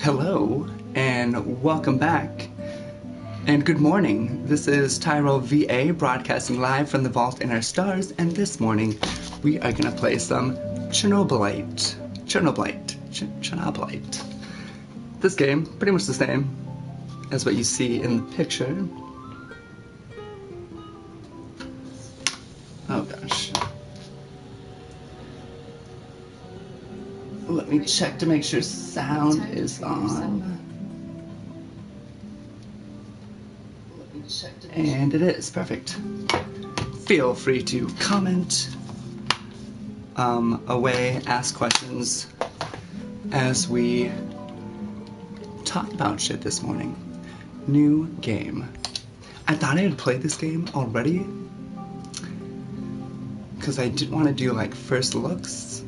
Hello, and welcome back. And good morning. This is Tyro VA broadcasting live from the vault in our stars, and this morning we are going to play some Chernobylite. This game, pretty much the same as what you see in the picture. Oh gosh. Let me check to make sure sound is on. And it is. Perfect. Feel free to comment away, ask questions as we talk about shit this morning. New game. I thought I had played this game already because I didn't want to do like first looks,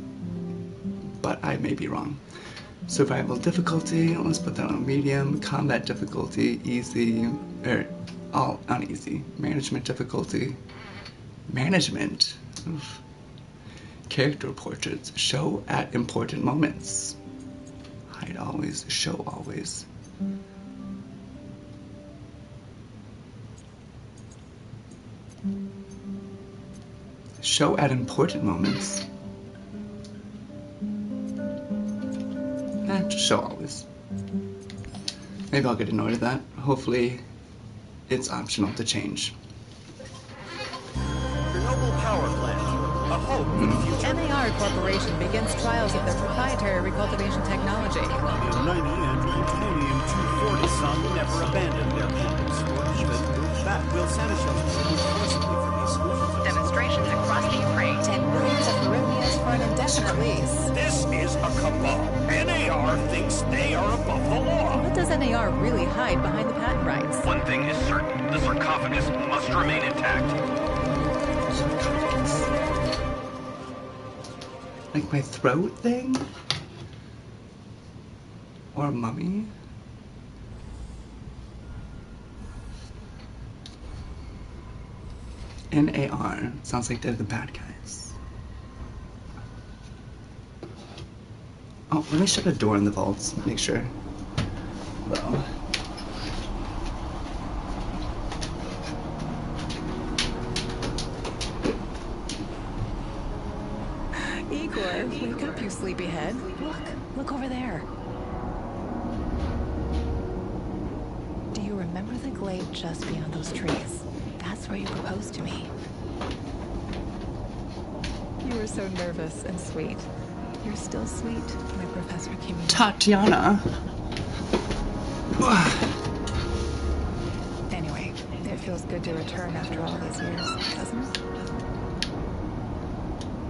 but I may be wrong. Survival difficulty, let's put that on medium. Combat difficulty, easy, all uneasy. Management difficulty. Management? Oof. Character portraits, show at important moments. Hide always, show always. Show at important moments. Just show always. Maybe I'll get annoyed at that. Hopefully it's optional to change. Chernobyl power plant. A hope for the future. NAR Corporation begins trials of their proprietary recultivation technology. Uranium and plutonium-240 some never abandoned their homes, or even moved back. Will Sanishev's moved forcibly from these solutions. Demonstrations across the Ukraine. 10 billions of Peruvians for an indefinite lease. This is a cabal. NAR thinks they are above the law. What does NAR really hide behind the patent rights? One thing is certain, the sarcophagus must remain intact. Sarcophagus. Like my throat thing? Or a mummy? NAR. Sounds like they're the bad guys. Oh, let me shut a door in the vaults. Make sure. Hello. Igor, wake up, you sleepyhead. Look over there. Do you remember the glade just beyond those trees? That's where you proposed to me. You were so nervous and sweet. You're still sweet, my professor came in. Tatiana. Anyway, it feels good to return after all these years, doesn't it?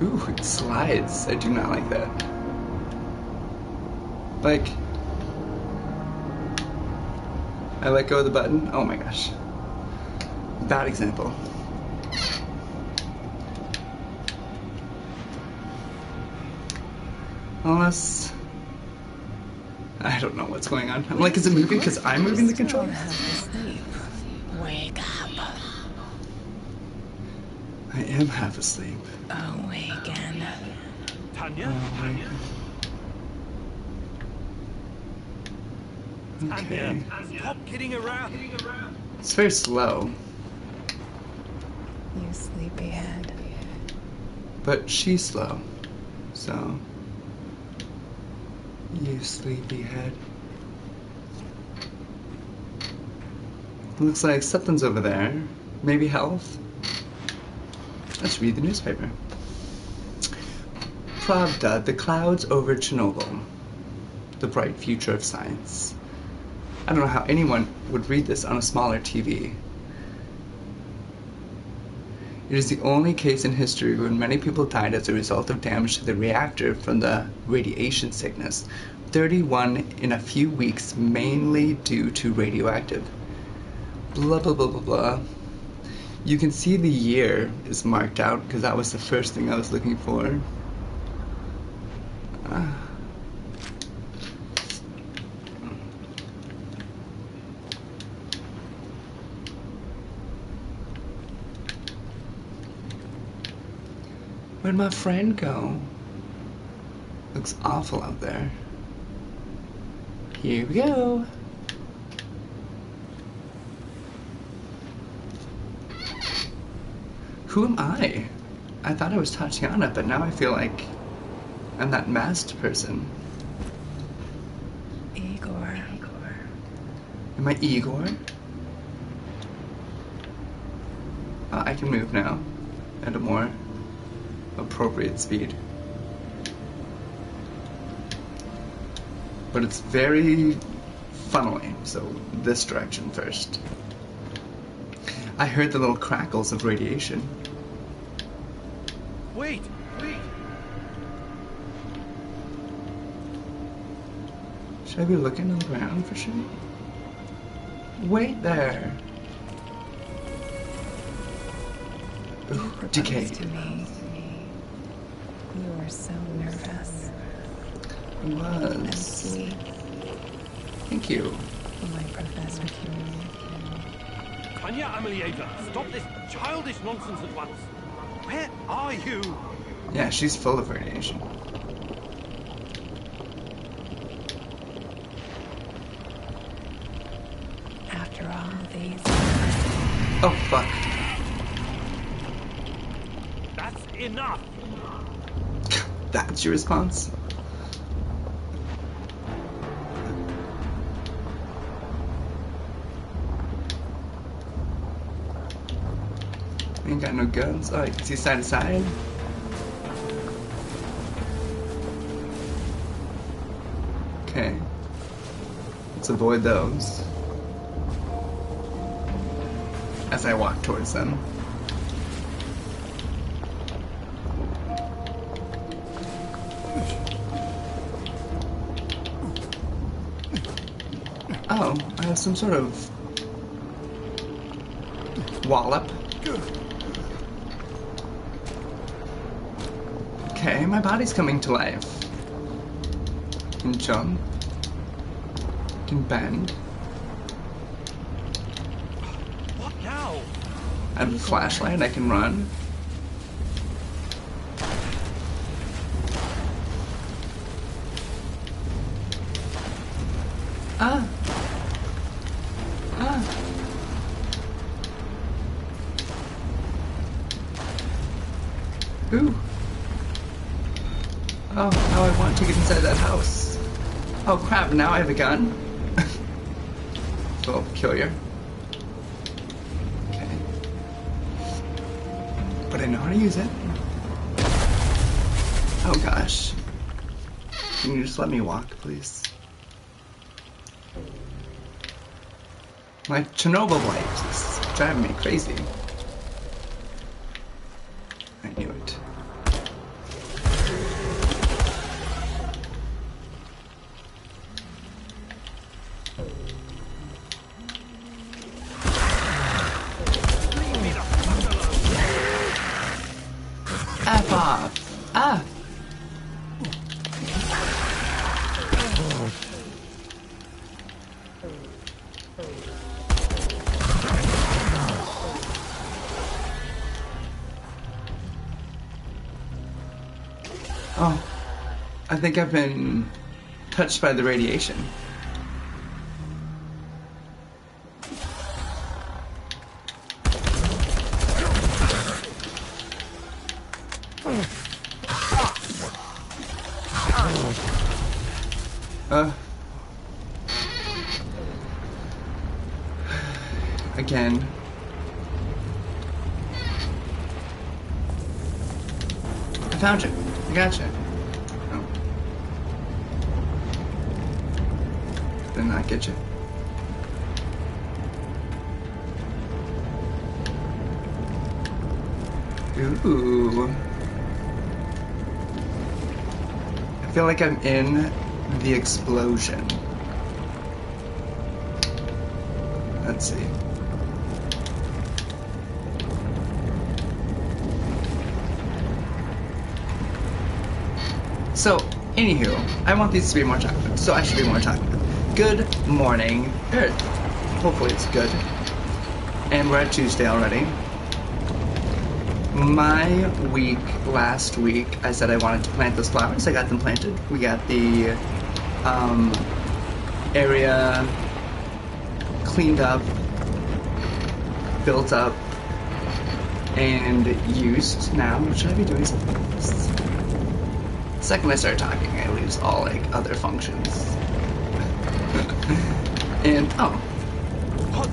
Ooh, it slides. I do not like that. Like, I let go of the button. Oh my gosh. Bad example. Unless, I don't know what's going on. I'm like, is it moving because I'm moving the controller? Wake up. I am half asleep. Awaken. Tanya? Okay. Stop kidding around. It's very slow. You sleepyhead. But she's slow. So, you sleepyhead. Looks like something's over there. Maybe health? Let's read the newspaper. Pravda, the clouds over Chernobyl. The bright future of science. I don't know how anyone would read this on a smaller TV. It is the only case in history when many people died as a result of damage to the reactor from the radiation sickness. 31 in a few weeks, mainly due to radioactive. Blah, blah, blah, blah, blah. You can see the year is marked out because that was the first thing I was looking for. Where'd my friend go? Looks awful out there. Here we go. Who am I? I thought I was Tatiana, but now I feel like I'm that masked person. Igor. Am I Igor? I can move now at a more appropriate speed. But it's very funneling, so this direction first. I heard the little crackles of radiation. Wait! Should I be looking on the ground for sure? Wait there! Ooh, decay. To me. You were so nervous I and was. sweet. Thank you. My Professor Curie. Anya Amelieva, stop this childish nonsense at once. Where are you? Yeah, she's full of radiation. After all these... Oh, fuck. That's enough. That's your response? Ain't got no guns. Oh, you can see side to side. Okay. Let's avoid those. As I walk towards them. Oh, I have some sort of wallop. Okay, my body's coming to life. Can jump. Can bend. What now? I have a flashlight, I can run. Ah! Ah! Ooh! Oh, how I want to get inside that house. Oh crap, now I have a gun? It's a little peculiar. Okay. But I know how to use it. Oh gosh. Can you just let me walk, please? My Chernobylite is driving me crazy. I knew it. F off! Ah! Oh, I think I've been touched by the radiation. Again. I found you. I gotcha. Oh. Did not get you. Ooh. I feel like I'm in the explosion. Let's see. So, anywho, I want these to be more talkative, so I should be more talkative. Good morning, Earth. Hopefully it's good. And we're at Tuesday already. My week, last week, I said I wanted to plant those flowers. I got them planted. We got the area cleaned up, built up, and used. Now, should I be doing something else? The second I start talking, I lose all like other functions. And oh,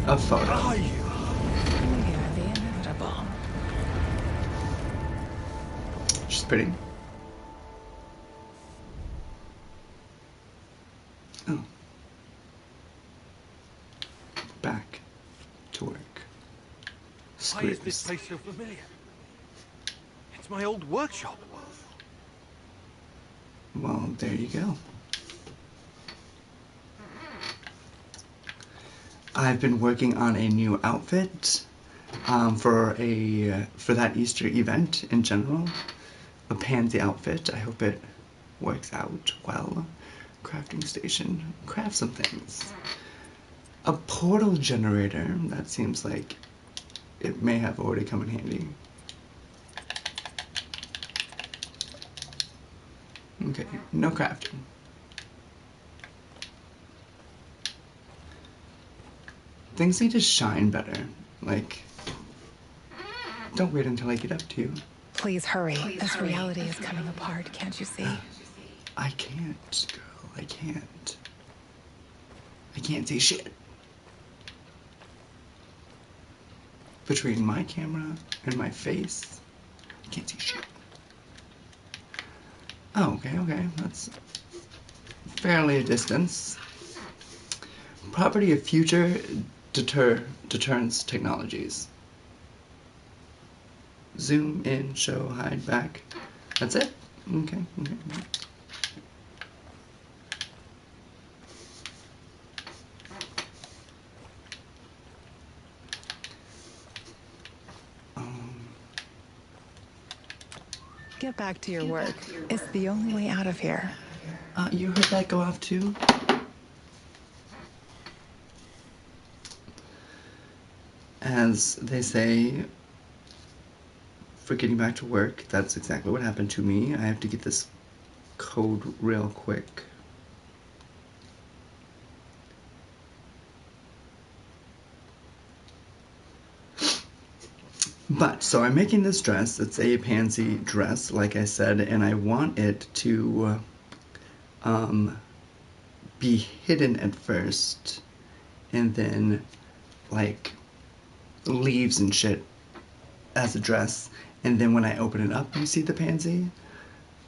a photo. Are you? Yeah, the inevitable. She's pretty. Oh. Back to work. Why is this Squeeze. place so familiar? It's my old workshop. Well, there you go. I've been working on a new outfit for that Easter event in general. A pansy outfit. I hope it works out well. Crafting station. Craft some things. A portal generator. That seems like it may have already come in handy. Okay, no crafting. Things need to shine better. Like, don't wait until I get up to you. Please hurry. This reality is coming apart, can't you see? I can't, girl. I can't. I can't see shit. Between my camera and my face, I can't see shit. Oh, okay. That's fairly a distance. Property of future deterrence technologies. Zoom in, show, hide, back. That's it? Okay. Get back to your work. It's the only way out of here. You heard that go off too? As they say, for getting back to work, that's exactly what happened to me. I have to get this code real quick. But, so I'm making this dress. It's a pansy dress, like I said, and I want it to be hidden at first, and then, like, leaves and shit as a dress, and then when I open it up, you see the pansy.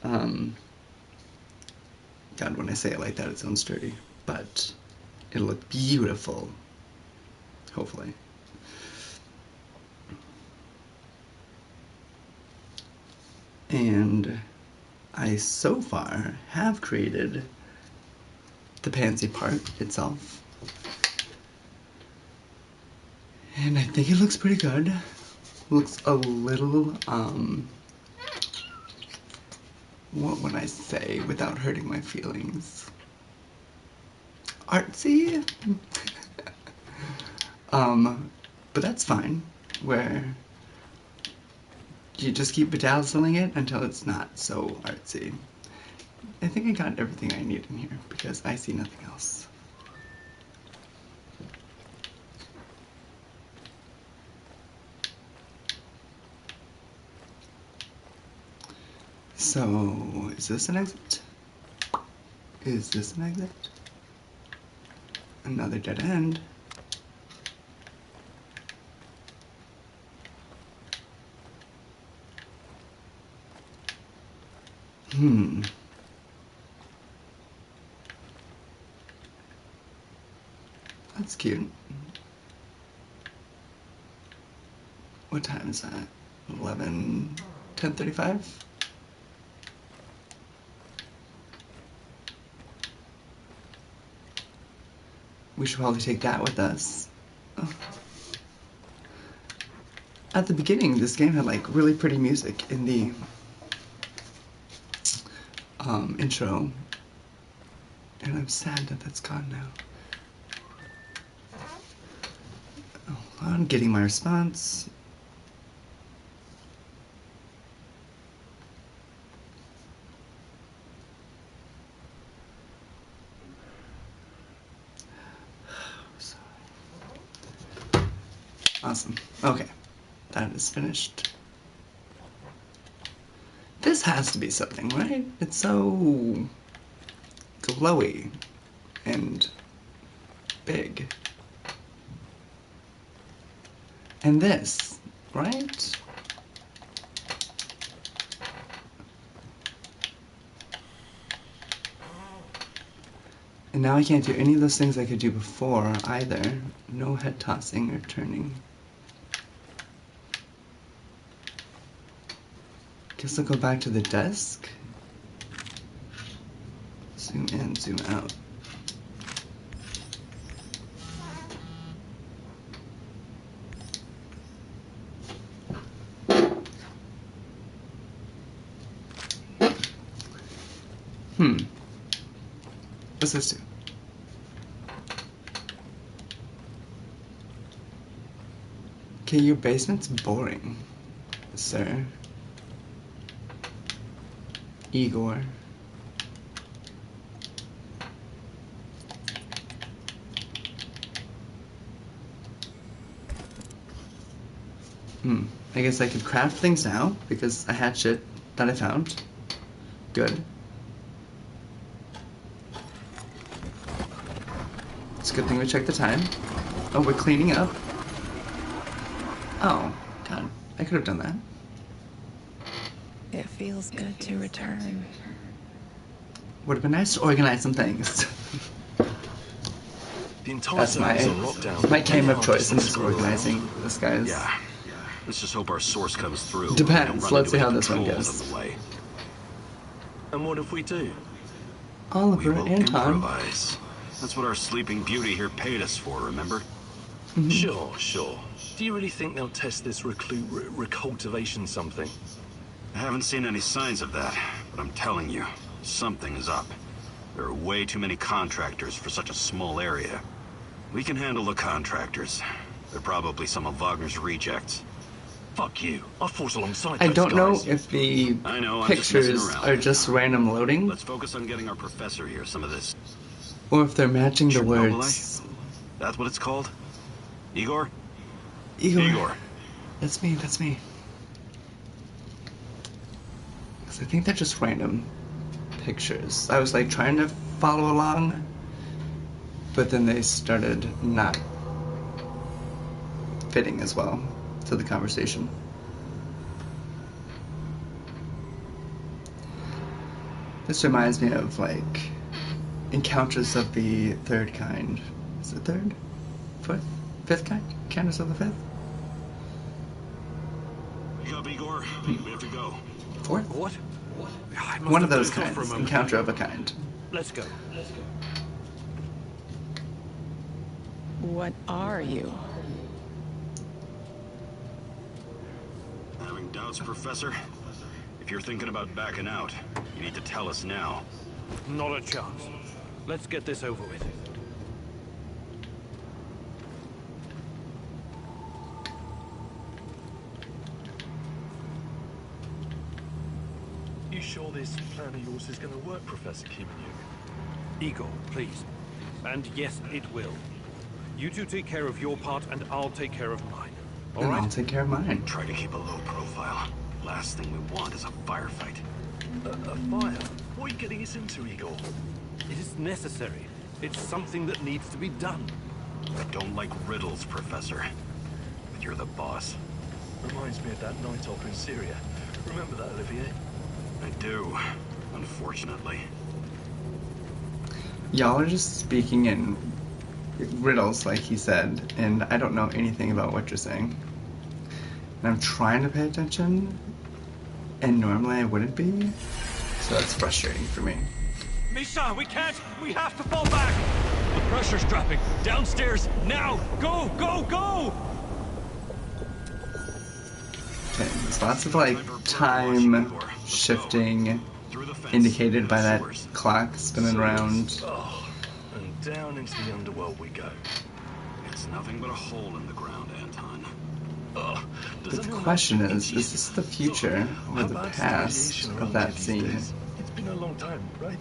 God, when I say it like that, it sounds sturdy, but it'll look beautiful, hopefully. And I so far have created the pansy part itself, and I think it looks pretty good. Looks a little, what would I say without hurting my feelings? Artsy? But that's fine, where you just keep bedazzling it until it's not so artsy. I think I got everything I need in here, because I see nothing else. So, is this an exit? Is this an exit? Another dead end. That's cute. What time is that? 10:35? We should probably take that with us. Oh. At the beginning, this game had like really pretty music in the intro, and I'm sad that that's gone now. Hold on, getting my response. Awesome. Okay. That is finished. This has to be something, right? It's so glowy and big. And this, right? And now I can't do any of those things I could do before either. No head tossing or turning. Guess I'll go back to the desk. Zoom in, zoom out. What's this do? Okay, your basement's boring, sir. Igor. I guess I could craft things now because I had shit that I found. Good. It's a good thing we checked the time. Oh, we're cleaning up. Oh, God. I could have done that. It feels good to return. Would have been nice to organize some things. The entire That's zone is on lockdown. my game of choice in this organizing this, guys. Yeah. Let's just hope our source comes through. Depends. Let's see how this one goes. And what if we do? Oliver We will and Tom. improvise. That's what our sleeping beauty here paid us for, remember? Sure. Do you really think they'll test this recultivation something? I haven't seen any signs of that, but I'm telling you, something is up. There are way too many contractors for such a small area. We can handle the contractors. They're probably some of Wagner's rejects. Fuck you. I fought alongside I those don't know guys. if the I know, I'm just messing pictures around. are just random loading, Let's focus on getting our professor here some of this. or if they're matching the Chernobylite? words. That's what it's called? Igor? Igor. That's me, that's me. Because I think they're just random pictures. I was like trying to follow along, but then they started not fitting as well to the conversation. This reminds me of like encounters of the third kind. Is it third? Fourth? Fifth kind? Encounters of the fifth? Wake up, Igor. We have to go. Fourth? What? I must One of have those dozed off for a kinds. moment. Encounter of a kind. Let's go. What are you? Having doubts, Professor? If you're thinking about backing out, you need to tell us now. Not a chance. Let's get this over with. You sure this plan of yours is going to work, Professor Kimenyuk? Igor, please. And yes, it will. You two take care of your part, and I'll take care of mine. All And right? I'll take care of mine. Try to keep a low profile. Last thing we want is a firefight. A fire? What are you getting us into, Igor? It is necessary. It's something that needs to be done. I don't like riddles, Professor. But you're the boss. Reminds me of that night op in Syria. Remember that, Olivier? I do, unfortunately. Y'all are just speaking in riddles, like he said, and I don't know anything about what you're saying. And I'm trying to pay attention, and normally I wouldn't be, so that's frustrating for me. Misha, we can't! We have to fall back! The pressure's dropping. Downstairs, now! Go, go, go! Okay, there's lots of like time shifting indicated by that clock spinning around. Oh, and down into the underworld we go. It's nothing but a hole in the ground, Anton. Oh, But the question is this the future or the past of that scene? It's been a long time, right?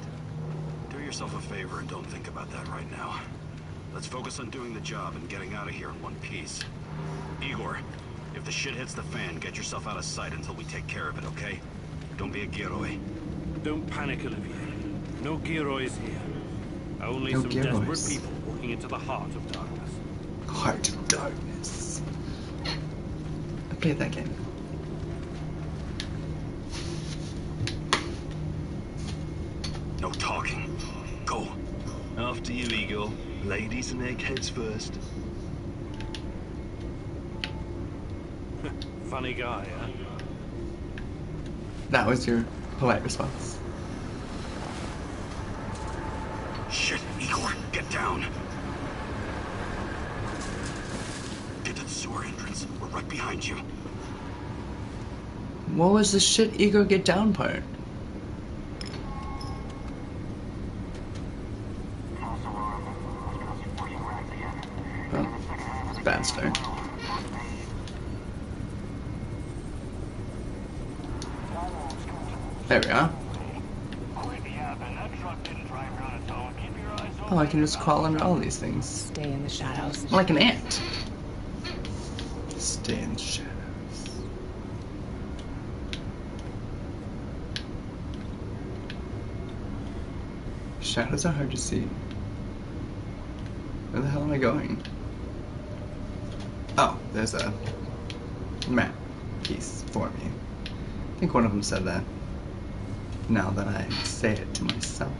Do yourself a favor and don't think about that right now. Let's focus on doing the job and getting out of here in one piece. Igor, if the shit hits the fan, get yourself out of sight until we take care of it, okay? Don't be a Giroi. Don't panic, Olivier. No Giroids here. Only No some Giroids. desperate people walking into the heart of darkness. Heart of Darkness. I played that game. No talking. Go. After you, Igor. Ladies and eggheads first. Funny guy, huh? That was your polite response. Shit, Igor, get down. Get to the sewer entrance. We're right behind you. What was the shit Igor get down part? Well, it's a bad start. There we are. Oh, I can just crawl under all these things. Stay in the shadows. I'm like an ant. Stay in the shadows. Shadows are hard to see. Where the hell am I going? Oh, there's a map piece for me. I think one of them said that. Now that I say it to myself.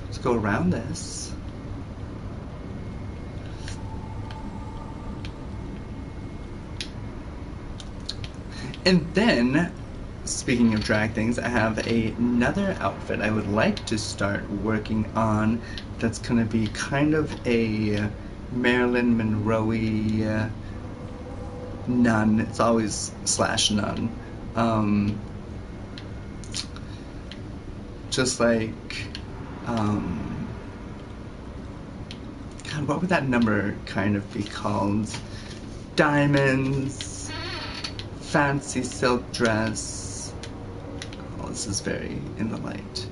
Let's go around this. And then, speaking of drag things, I have another outfit I would like to start working on that's gonna be kind of a Marilyn Monroe-y nun. It's always / nun. Just like, God, what would that number kind of be called? Diamonds, fancy silk dress. Oh, this is very in the light.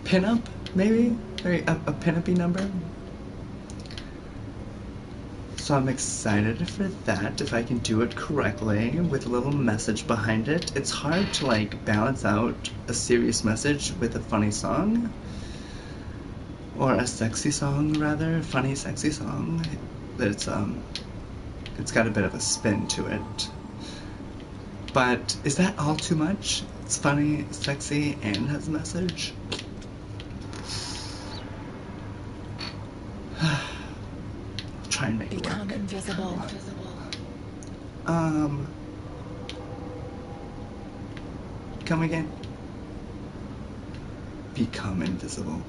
Pinup, maybe? Very a pinup-y number? So I'm excited for that, if I can do it correctly, with a little message behind it. It's hard to, like, balance out a serious message with a funny song. Or a sexy song, rather. Funny, sexy song. It's got a bit of a spin to it. But is that all too much? It's funny, sexy, and has a message? Try and make it Become work. invisible. Come again. Become invisible.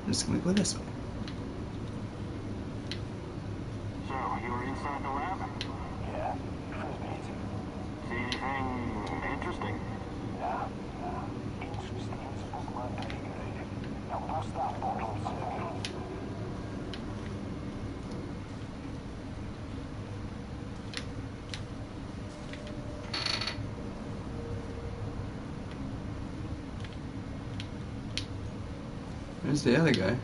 I'm just gonna go this way. So, you were inside the lab? Yeah, see anything interesting? Yeah, interesting is above my pay grade. Now bust that bottle, Circle. Where's the other guy?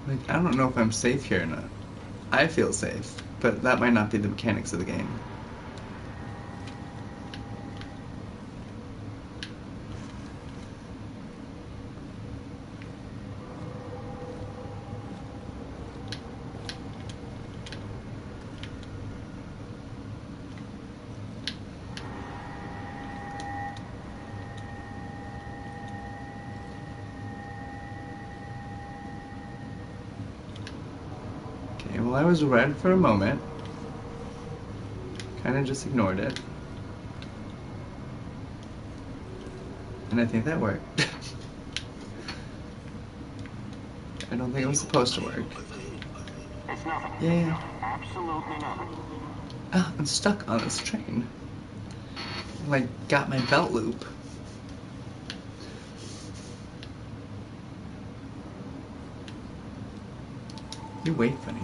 Like, I don't know if I'm safe here or not. I feel safe, but that might not be the mechanics of the game. Okay, well, I was red for a moment. Kind of just ignored it. And I think that worked. I don't think it was supposed to work. It's nothing. Yeah. Absolutely nothing. Ah, I'm stuck on this train. Like, got my belt loop. You wait, Funny.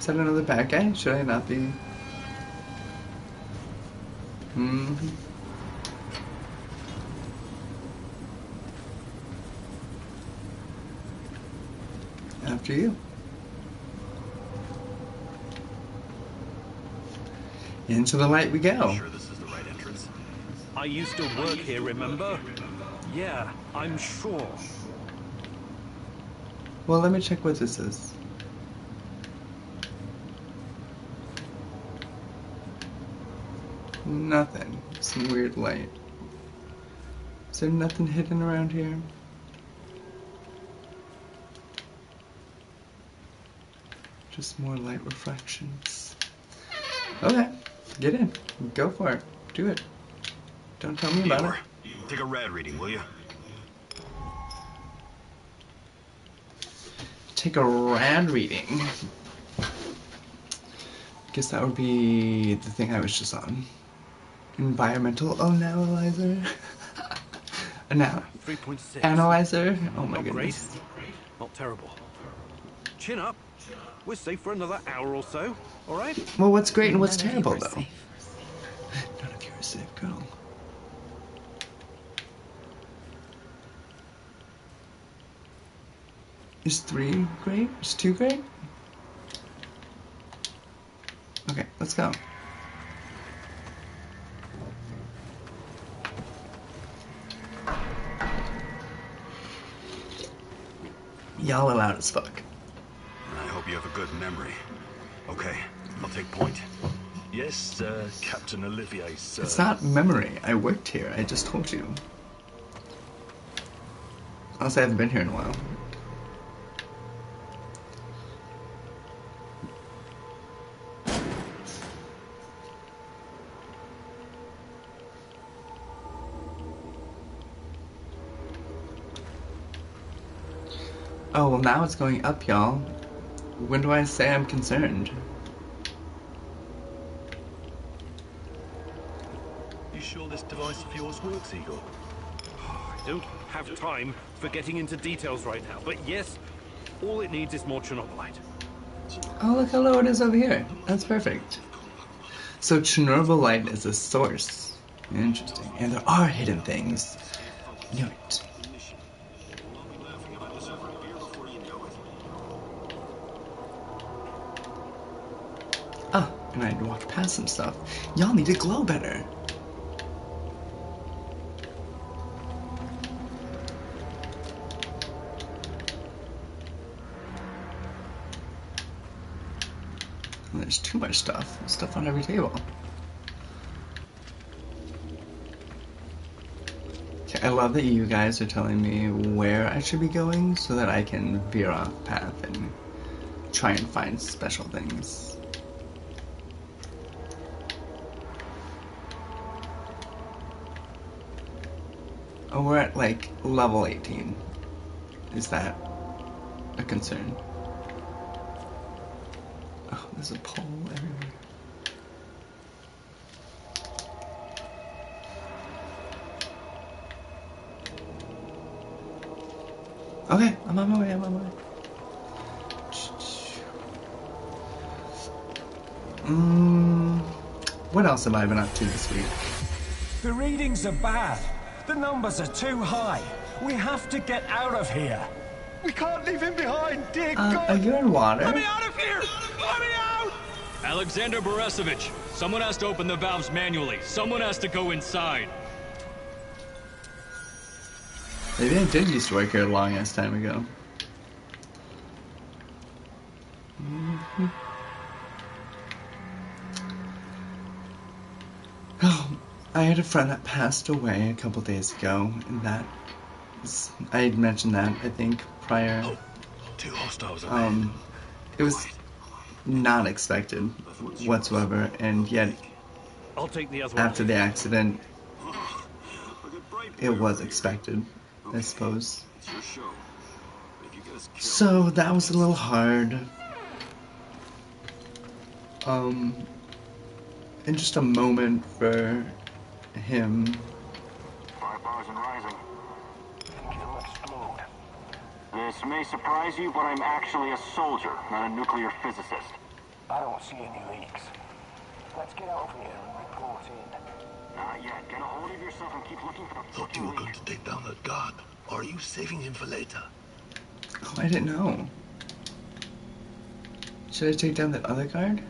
Is that another bad guy? Should I not be? After you. Into the light we go. Sure this is the right entrance? I used to work here, remember? Yeah, I'm sure. Well, let me check what this is. Nothing. Some weird light. Is there nothing hidden around here? Just more light reflections. Okay, get in. Go for it. Do it. Don't tell me about it. Take a rad reading, will you? Take a rad reading. Guess that would be the thing I was just on. Environmental analyzer. 3.6. Analyzer. Oh my Not goodness. great. Not terrible. Chin up. We're safe for another hour or so. All right? Well, what's great and what's None of you terrible are though? safe. None of you are safe, girl. Is 3 great? Is 2 great? Okay, let's go. Y'all are loud as fuck. I hope you have a good memory. Okay, I'll take point. Yes, Captain Olivier, sir. It's not memory. I worked here. I just told you. Unless I haven't been here in a while. Oh, well now it's going up, y'all. When do I say I'm concerned? You sure this device of yours works, Igor? I don't have time for getting into details right now. But yes, all it needs is more Chernobylite. Oh, look how low it is over here. That's perfect. So Chernobylite is a source. Interesting. And there are hidden things. Knew it. Ah, and I had to walk past some stuff. Y'all need to glow better. There's too much stuff. Stuff on every table. Okay, I love that you guys are telling me where I should be going so that I can veer off path and try and find special things. Oh, we're at like level 18. Is that a concern? Oh, there's a pole everywhere. Okay, I'm on my way, I'm on my way. What else have I been up to this week? The readings are bad. The numbers are too high. We have to get out of here. We can't leave him behind, dear Are God! you in water? Let me out of here! Let me out! Alexander Borisovich, someone has to open the valves manually. Someone has to go inside. Maybe I did used to work here a long ass time ago. Oh, I had a friend that passed away a couple days ago, and that is, I had mentioned that, I think, prior. Oh, 2 hostiles are there. It was not expected whatsoever, and yet I'll take the other one. after the accident, it was expected, I suppose. So that was a little hard. And just a moment for him. 5 bars and rising. Kill explode. This may surprise you, but I'm actually a soldier, not a nuclear physicist. I don't see any leaks. Let's get over here and report in. Not yet. Get a hold of yourself and keep looking for the Thought you were going to take down that guard. Are you saving him for later? Oh, I didn't know. Should I take down that other guard?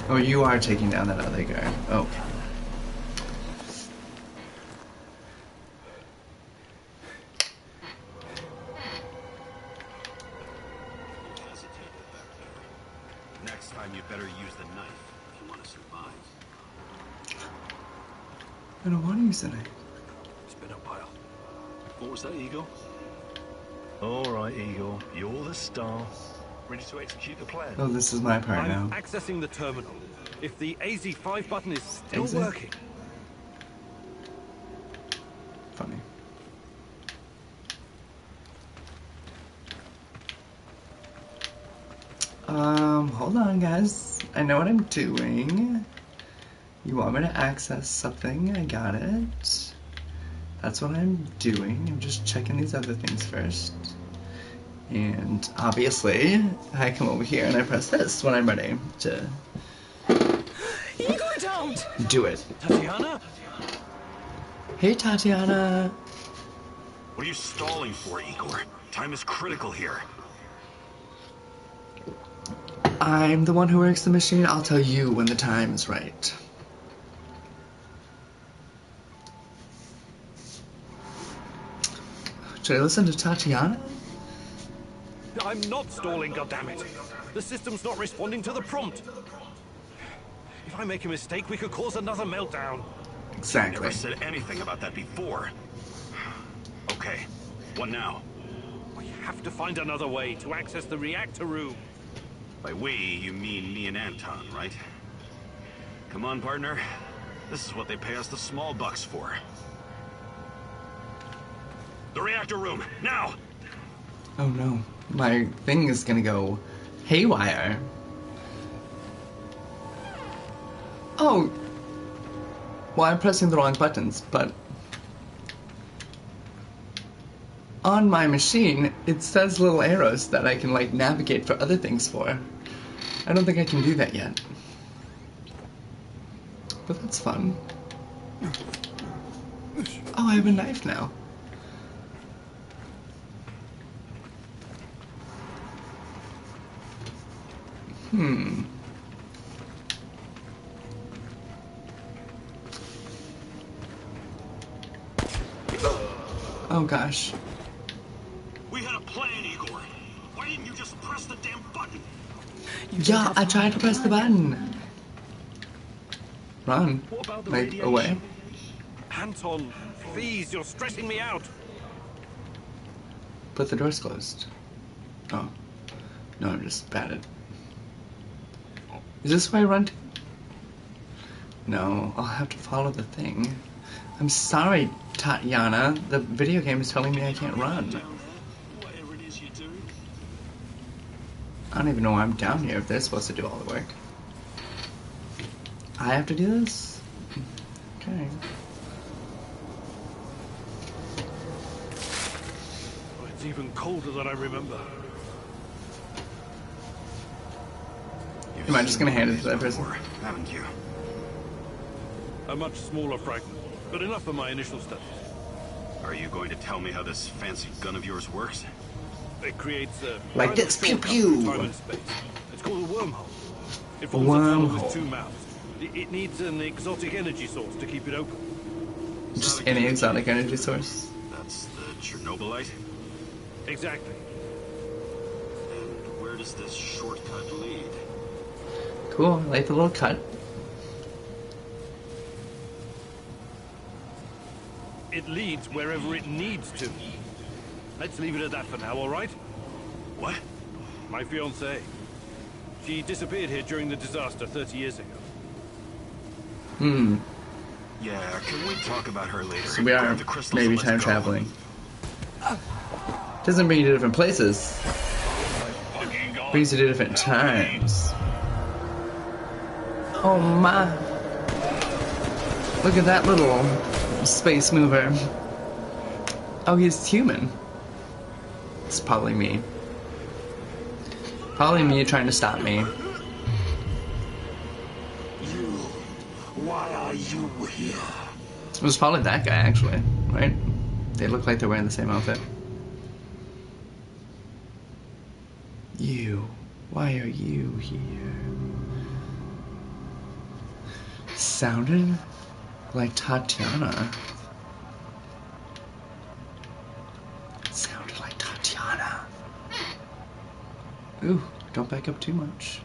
Oh, you are taking down that other guard. Oh. Next time you better use the knife if you want to survive. I don't want to use the knife. It's been a while. What was that, Eagle? All right, Eagle. You're the star. Ready to execute the plan? Oh, this is my part I'm now. accessing the terminal. If the AZ5 button is still Exit? working. Funny. Hold on, guys. I know what I'm doing. You want me to access something? I got it. That's what I'm doing. I'm just checking these other things first. And obviously, I come over here and I press this when I'm ready to Igor, don't! do it. Tatiana? Hey, Tatiana. What are you stalling for, Igor? Time is critical here. I'm the one who works the machine. I'll tell you when the time is right. Should I listen to Tatiana? I'm not stalling, goddammit. The system's not responding to the prompt. If I make a mistake, we could cause another meltdown. Exactly. Never said anything about that before. Okay, what now? We have to find another way to access the reactor room. By we, you mean me and Anton, right? Come on, partner. This is what they pay us the small bucks for. The reactor room, now! Oh no, my thing is gonna go haywire. Oh! Well, I'm pressing the wrong buttons, but on my machine, it says little arrows that I can, like, navigate for other things for. I don't think I can do that yet. But that's fun. Oh, I have a knife now. Oh gosh. We had a plan, Igor. Why didn't you just press the damn button? Yeah, I tried to press the button. Run. What about the Like, radiation? away. Anton, please, you're stressing me out. But the door's closed. Oh. No, I'm just batted. Is this where I run to? No, I'll have to follow the thing. I'm sorry, Tatiana. The video game is telling me I can't run. Whatever it is you do. I don't even know why I'm down here if they're supposed to do all the work. I have to do this? Okay. Oh, it's even colder than I remember. Am I just gonna hand it to that person? Haven't you? A much smaller fragment, but enough for my initial studies. Are you going to tell me how this fancy gun of yours works? It creates a Like kind of this, pew, shortcut pew. through time and space. It's called a wormhole. It forms a tunnel with Wormhole. two mouths. It needs an exotic energy source to keep it open. Just any exotic energy source. That's the Chernobylite? Exactly. And where does this shortcut lead? Cool, I like the little cut. It leads wherever it needs to. Let's leave it at that for now, all right? What? My fiancée. She disappeared here during the disaster 30 years ago. Yeah, can we talk about her later? So we are Grab the crystals maybe and let's time go. traveling. Doesn't bring you to different places. Brings you to different times. Oh my. Look at that little space mover. Oh, he's human. It's probably me. Probably me trying to stop me. Why are you here? It was probably that guy, actually, right? They look like they're wearing the same outfit. You. Why are you here? Sounded like Tatiana. Sounded like Tatiana. Ooh, don't back up too much.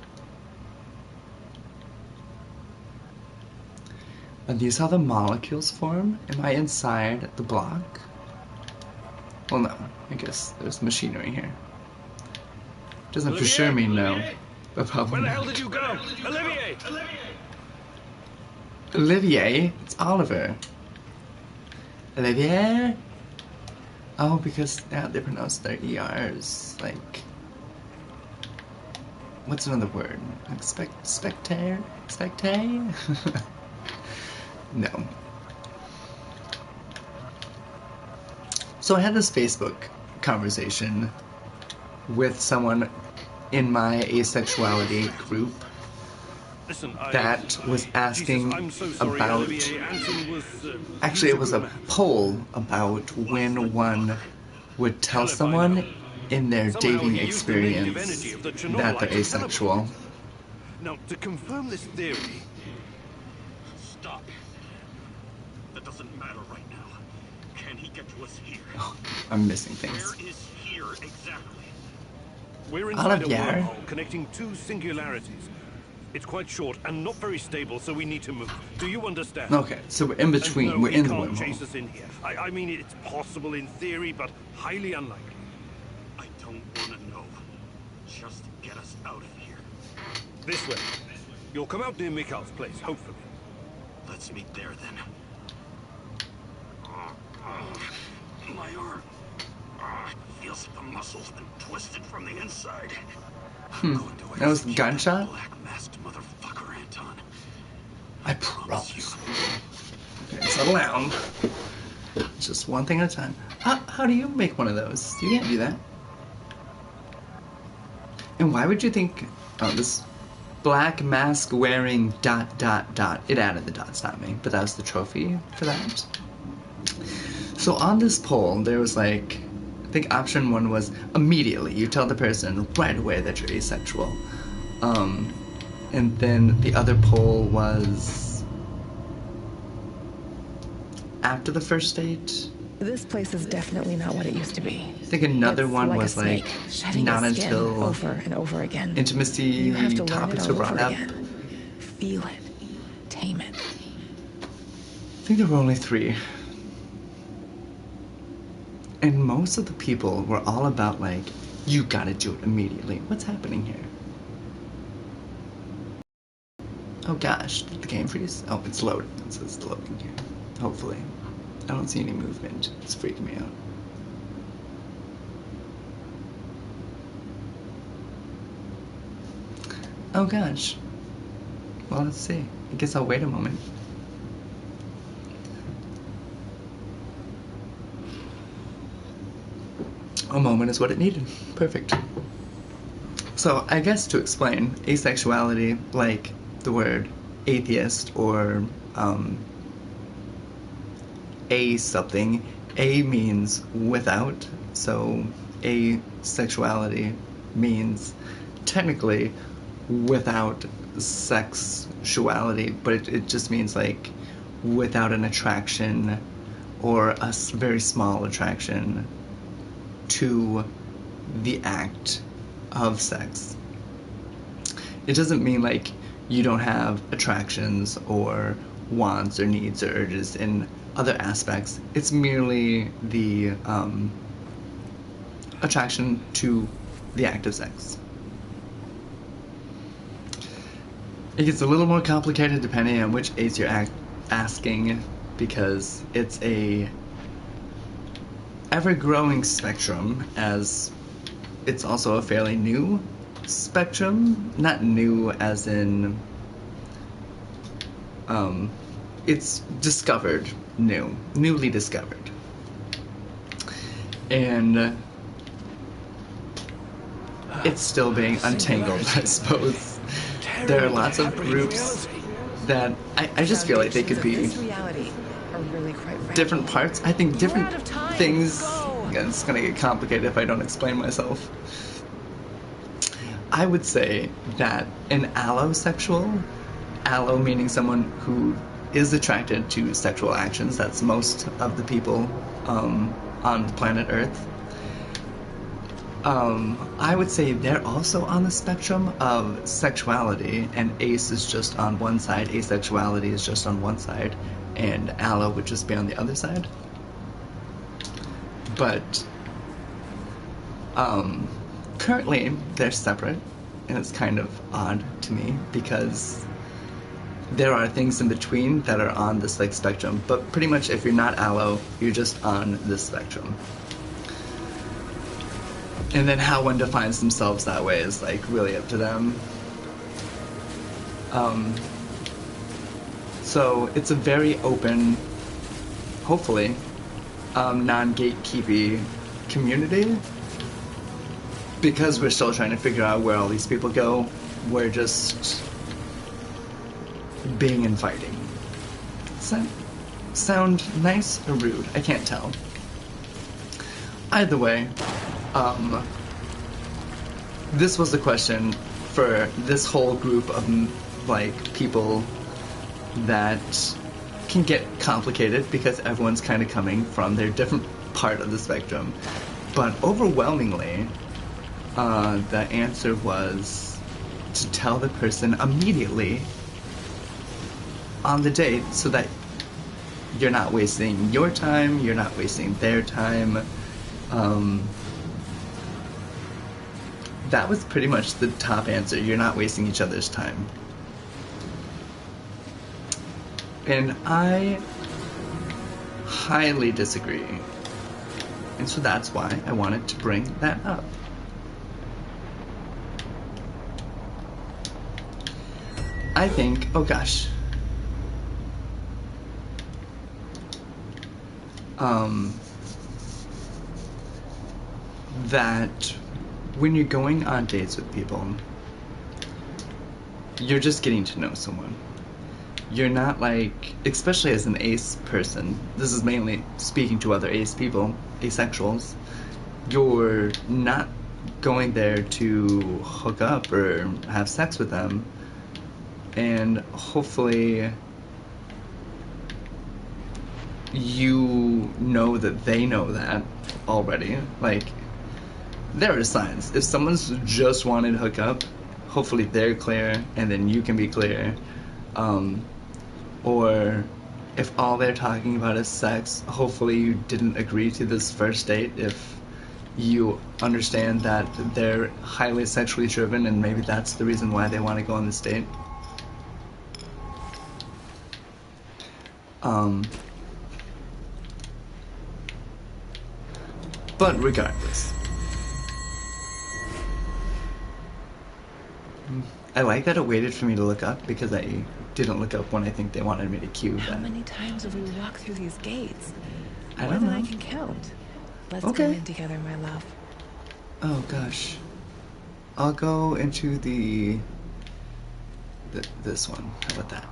Are these how the molecules form? Am I inside the block? Well, no. I guess there's machinery here. Doesn't for sure mean no. But probably Where the not. hell did you go? Olivier! Olivier? It's Oliver. Olivier? Oh, because yeah, they pronounce their ERs like... What's another word? Like spectator? Spectator? No. So I had this Facebook conversation with someone in my asexuality group Listen, that was asking Jesus, I'm so sorry, about... Olivier. Anton was, Actually, he it was a good man. poll about when one would tell someone in their Somehow dating he used the negative experience energy of the that they're Chernobylite to asexual. teleport. Now, to confirm this theory... Stop. That doesn't matter right now. Can he get to us here? Oh, I'm missing things. Where is here exactly? We're inside a Olivier? wormhole connecting two singularities. It's quite short and not very stable, so we need to move. Do you understand? Okay, so we're in between. And no, We're in the he can't chase wormhole. us in here. I mean, it's possible in theory, but highly unlikely. I don't want to know. Just get us out of here. This way. You'll come out near Mikhail's place, hopefully. Let's meet there then. My arm. Feels like the muscle's been twisted from the inside. That was a gunshot? Black masked motherfucker, Anton. I promise you. Okay, settle down. It's just one thing at a time. How do you make one of those? You can't do that. And why would you think... Oh, this black mask wearing ... It added the dots, not me. But that was the trophy for that. So on this poll, there was like... I think option 1 was immediately. You tell the person right away that you're asexual. And then the other poll was... after the first date? This place is definitely not what it used to be. I think another It's one like was a like snake, shedding not its skin until over and over again. intimacy You have to learn it topics all were brought over up. again. Feel it, tame it. I think there were only 3. And most of the people were all about like, you gotta do it immediately. What's happening here? Oh gosh, did the game freeze? Oh, it's loading. It says it's loading here. Hopefully. I don't see any movement. It's freaking me out. Oh gosh. Well, let's see. I guess I'll wait a moment. A moment is what it needed. Perfect. So, I guess to explain, asexuality, like the word atheist or a something, a means without, so asexuality means technically without sexuality, but it just means like without an attraction or a very small attraction to the act of sex. It doesn't mean like you don't have attractions or wants or needs or urges in other aspects. It's merely the attraction to the act of sex. It gets a little more complicated depending on which age you're asking, because it's a ever-growing spectrum, as it's also a fairly new spectrum. Not new as in it's discovered, newly discovered. And it's still being untangled, I suppose. There are lots of groups that I just feel like they could be different parts. I think different things. Yeah, it's gonna get complicated if I don't explain myself. I would say that an allosexual, allo meaning someone who is attracted to sexual actions, that's most of the people on planet Earth. I would say they're also on the spectrum of sexuality, and ace is just on one side, asexuality is just on one side, and allo would just be on the other side. But currently they're separate, and it's kind of odd to me because there are things in between that are on this like spectrum, but pretty much if you're not allo, you're just on this spectrum. And then how one defines themselves that way is like really up to them. So it's a very open, hopefully, non-gatekeepy community. Because we're still trying to figure out where all these people go, we're just being inviting. Does that sound nice or rude? I can't tell. Either way, this was a question for this whole group of like people that can get complicated because everyone's kind of coming from their different part of the spectrum. But overwhelmingly, the answer was to tell the person immediately on the date so that you're not wasting your time, you're not wasting their time. That was pretty much the top answer. You're not wasting each other's time. And I highly disagree. And so that's why I wanted to bring that up. I think, oh gosh. That when you're going on dates with people, you're just getting to know someone. You're not like, especially as an ace person, this is mainly speaking to other ace people, asexuals, you're not going there to hook up or have sex with them, and hopefully you know that they know that already. Like, there are signs. If someone's just wanting to hook up, hopefully they're clear, and then you can be clear. Or if all they're talking about is sex, hopefully you didn't agree to this first date if you understand that they're highly sexually driven and maybe that's the reason why they want to go on this date. But regardless, I like that it waited for me to look up because I didn't look up when I think they wanted me to cue that. How many times have we walked through these gates? I More don't than know. I can count. Let's Okay. go in together, my love. Oh gosh. I'll go into this one. How about that?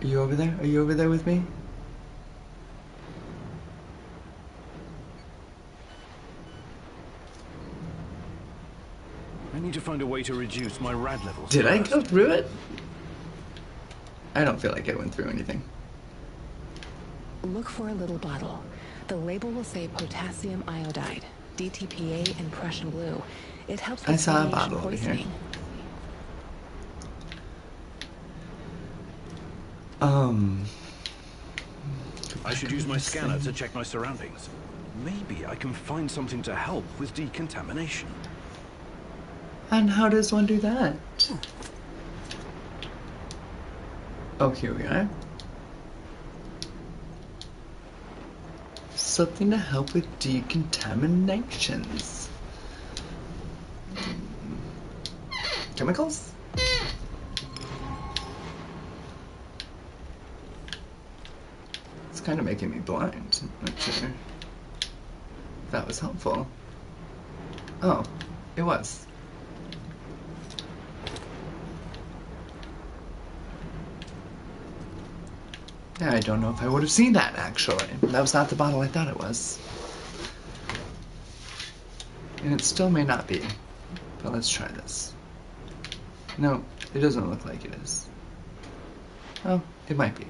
Are you over there? Are you over there with me? I need to find a way to reduce my rad levels. Did I first. go through it? I don't feel like I went through anything. Look for a little bottle. The label will say potassium iodide, DTPA, and Prussian blue. It helps with I saw a radiation bottle over here. poisoning. I should use my scanner to check my surroundings. Maybe I can find something to help with decontamination. And how does one do that? Oh, here we are. Something to help with decontaminations. Chemicals? It's kind of making me blind. Not sure if that was helpful. Oh, it was. Yeah, I don't know if I would have seen that, actually. That was not the bottle I thought it was. And it still may not be. But let's try this. No, it doesn't look like it is. Oh, it might be.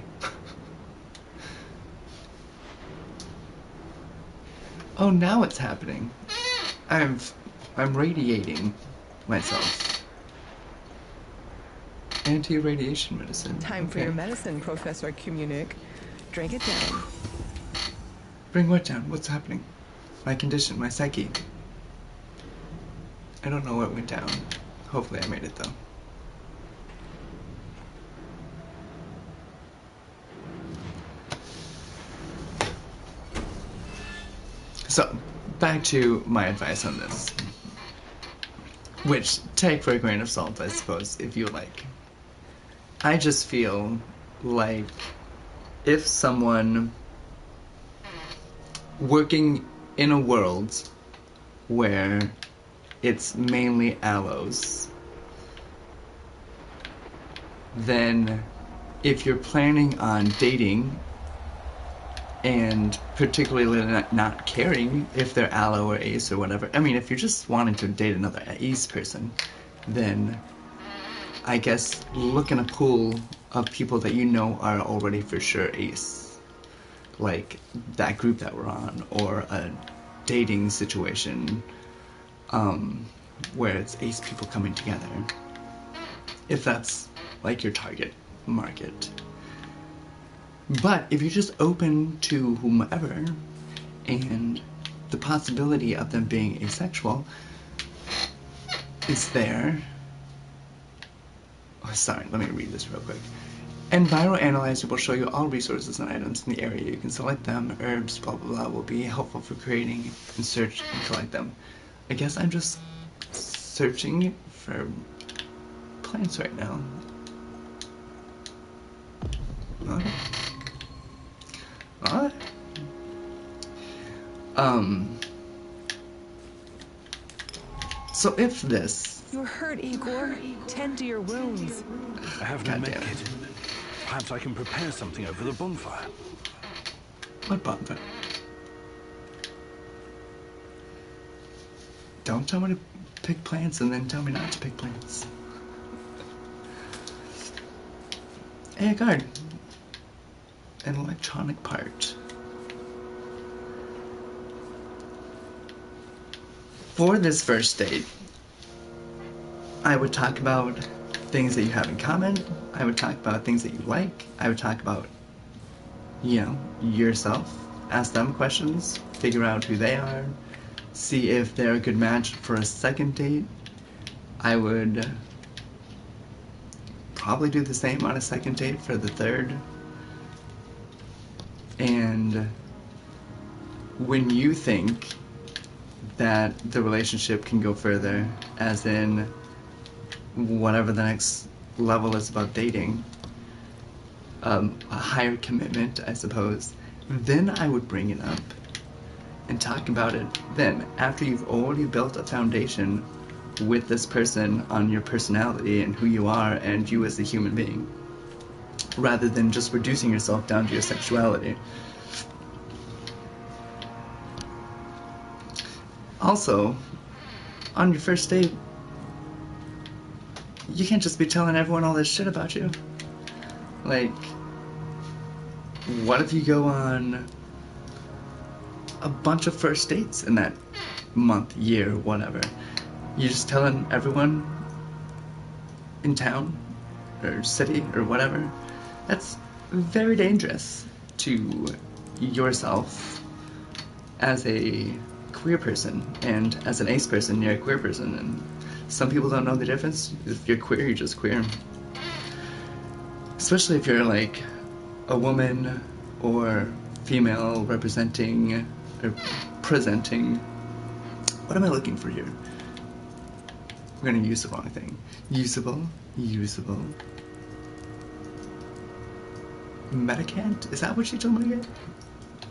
Oh, now it's happening. I'm radiating myself. Anti-radiation medicine. Time for your medicine, Professor Communic. Drink it down. Bring what down? What's happening? My condition, my psyche. I don't know what went down. Hopefully I made it, though. So, back to my advice on this. Which, take for a grain of salt, I suppose, if you like. I just feel like if someone working in a world where it's mainly aloes, then if you're planning on dating and particularly not caring if they're aloe or ace or whatever, I mean, if you're just wanting to date another ace person, then I guess look in a pool of people that you know are already for sure ace, like that group that we're on, or a dating situation where it's ace people coming together, if that's like your target market. But if you're just open to whomever and the possibility of them being asexual is there. Oh, sorry, let me read this real quick. Enviro Analyzer will show you all resources and items in the area. You can select them. Herbs, blah, blah, blah, will be helpful for creating and search and collect them. I guess I'm just searching for plants right now. What? What? So if this... You're hurt, Igor. Tend to your wounds. I have no medkit. Perhaps I can prepare something over the bonfire. What bonfire? Don't tell me to pick plants and then tell me not to pick plants. Hey, a guard. An electronic part. For this first date, I would talk about things that you have in common. I would talk about things that you like. I would talk about, you know, yourself. Ask them questions. Figure out who they are. See if they're a good match for a second date. I would probably do the same on a second date for the third. And when you think that the relationship can go further, as in whatever the next level is about dating, a higher commitment, I suppose, then I would bring it up and talk about it then, after you've already built a foundation with this person on your personality and who you are and you as a human being, rather than just reducing yourself down to your sexuality. Also, on your first date, you can't just be telling everyone all this shit about you. Like, what if you go on a bunch of first dates in that month, year, whatever? You're just telling everyone in town or city or whatever. That's very dangerous to yourself as a queer person, and as an ace person, you're a queer person, and some people don't know the difference. If you're queer, you're just queer. Especially if you're like a woman or female representing or presenting. What am I looking for here? We're gonna use the wrong thing. Usable. Medicant? Is that what she told me to get?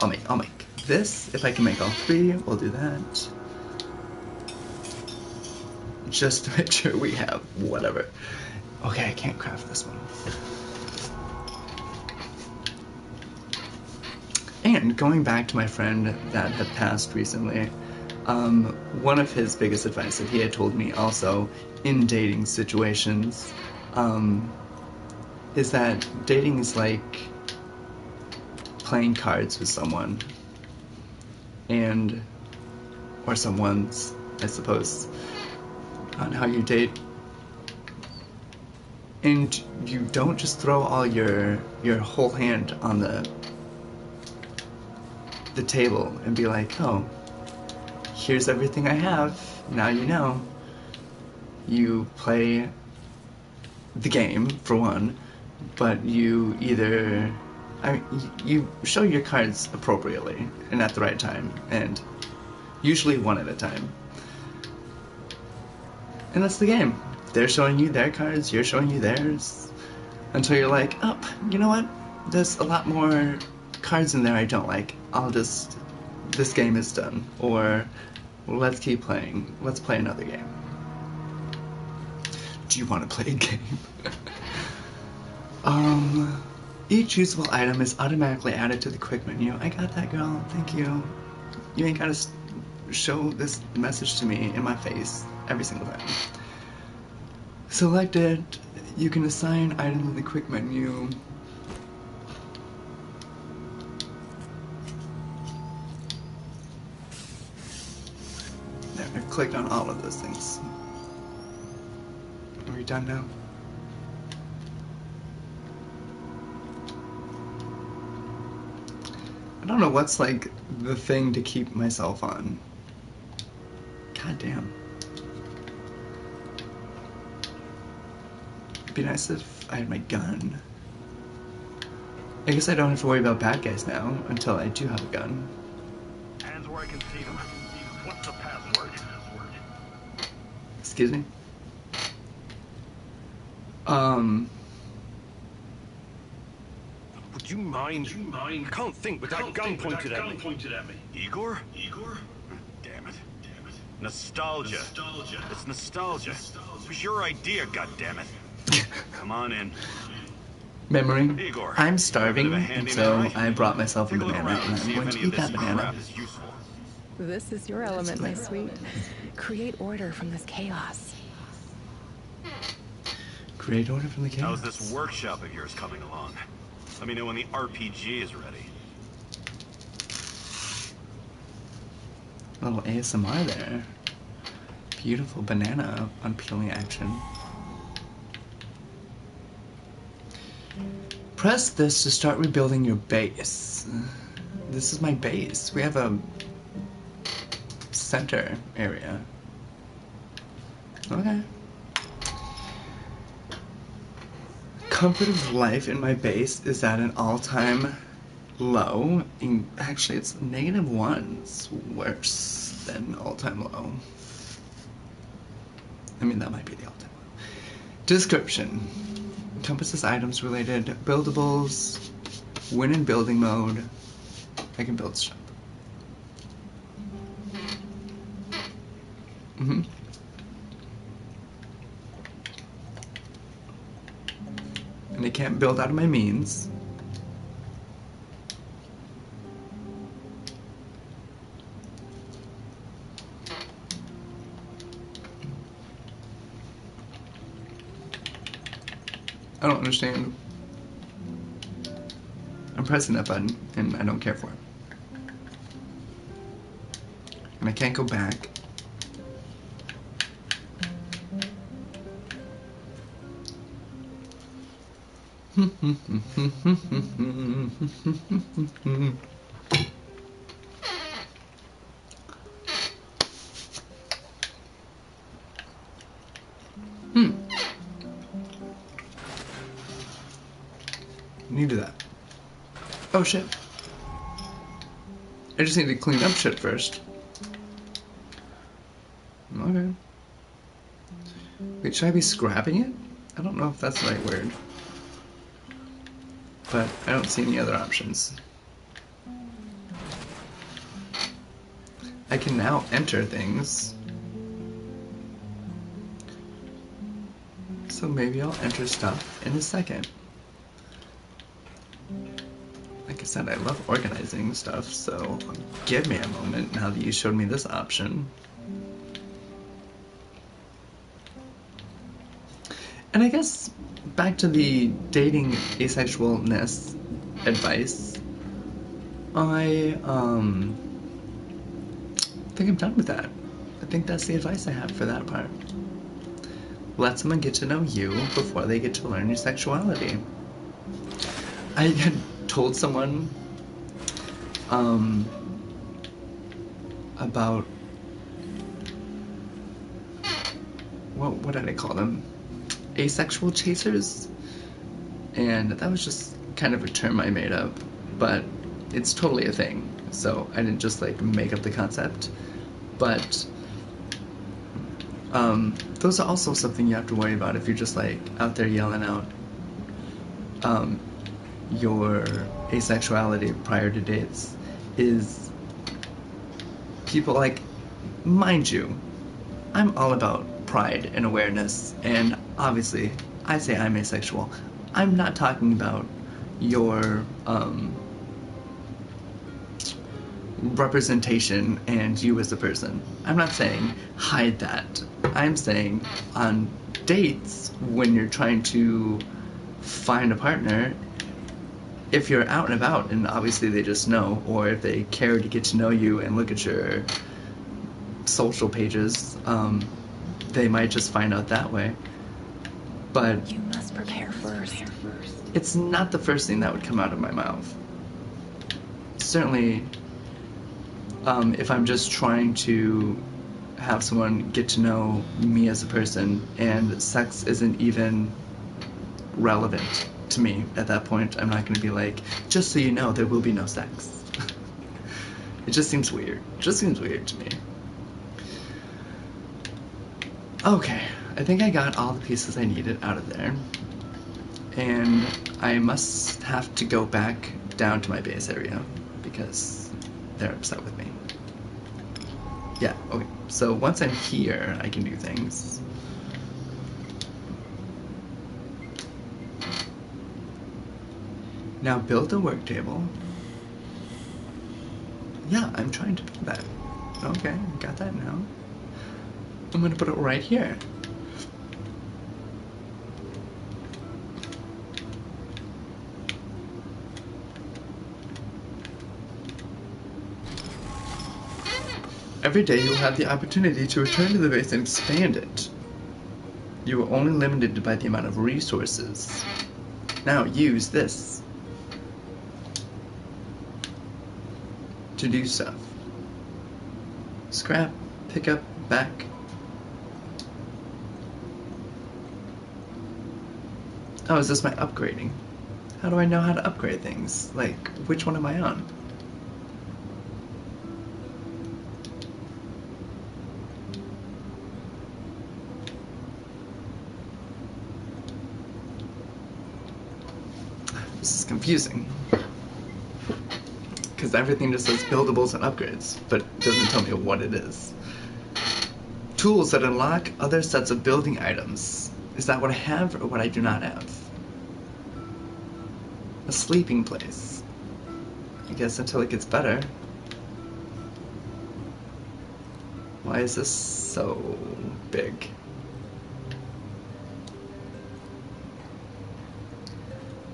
I'll make this. If I can make all three, we'll do that. Just to make sure we have whatever. Okay, I can't craft this one. And going back to my friend that had passed recently, one of his biggest advice that he had told me also in dating situations is that dating is like playing cards with someone or someone's, I suppose, on how you date. And you don't just throw all your whole hand on the table and be like, oh, here's everything I have, now you know. You play the game, for one, but you either, you show your cards appropriately and at the right time, and usually one at a time. And that's the game. They're showing you their cards, you're showing you theirs, until you're like, oh, you know what? There's a lot more cards in there I don't like. This game is done. Or, let's keep playing. Let's play another game. Do you want to play a game? Each usable item is automatically added to the quick menu. I got that, girl. Thank you. You ain't gotta show this message to me in my face every single time. Selected. You can assign items in the quick menu. There, I've clicked on all of those things. Are we done now? I don't know what's like the thing to keep myself on. God damn. It'd be nice if I had my gun. I guess I don't have to worry about bad guys now until I do have a gun. Hands where I can see them. What's the password? Excuse me? Would you mind? I can't think with that gun pointed at me. Igor? Damn it. Nostalgia. It's nostalgia. It was your idea, goddammit. Come on in. Memory. Igor, I'm starving, bit of a handyman, so right? I brought myself a Take a look banana, around and and see I'm if going any to of eat that this banana. crap is useful. This is your element, my sweet. Create order from this chaos. Create order from the chaos. How's this workshop of yours coming along? Let me know when the RPG is ready. A little ASMR there. Beautiful banana on peeling action. Press this to start rebuilding your base. This is my base. We have a center area. Okay. Comfort of life in my base is at an all-time low. Actually, it's -1. It's worse than all-time low. I mean, that might be the all-time low. Description. Encompasses items related buildables. When in building mode, I can build stuff. And I can't build out of my means. I don't understand. I'm pressing that button, and I don't care for it. And I can't go back. Need to do that. Oh shit. I just need to clean up shit first. Okay. Wait, should I be scrapping it? I don't know if that's the right word. but I don't see any other options. I can now enter things. So maybe I'll enter stuff in a second. Like I said, I love organizing stuff, so give me a moment now that you showed me this option. And I guess back to the dating asexualness advice, I think I'm done with that. I think that's the advice I have for that part. Let someone get to know you before they get to learn your sexuality. I had told someone about what did I call them? Asexual chasers, and that was just kind of a term I made up, but it's totally a thing, so I didn't just like make up the concept. But those are also something you have to worry about if you're just like out there yelling out your asexuality prior to dates. Is people like, mind you, I'm all about pride and awareness, and obviously I say I'm asexual. I'm not talking about your representation and you as a person. I'm not saying hide that. I'm saying on dates, when you're trying to find a partner, if you're out and about and obviously they just know, or if they care to get to know you and look at your social pages, they might just find out that way. But You must prepare first. it's not the first thing that would come out of my mouth. Certainly, if I'm just trying to have someone get to know me as a person and sex isn't even relevant to me at that point, I'm not going to be like, just so you know, there will be no sex. It just seems weird. It just seems weird to me. Okay, I think I got all the pieces I needed out of there. And I must have to go back down to my base area because they're upset with me. Yeah, okay. So once I'm here, I can do things. Now build a work table. Yeah, I'm trying to build that. Okay, got that now. I'm gonna put it right here. Every day you will have the opportunity to return to the base and expand it. You are only limited by the amount of resources. Now use this to do stuff. Scrap, pick up, back. Oh, is this my upgrading? How do I know how to upgrade things? Like, which one am I on? This is confusing. Because everything just says buildables and upgrades, but doesn't tell me what it is. Tools that unlock other sets of building items. Is that what I have or what I do not have? A sleeping place. I guess until it gets better. Why is this so big?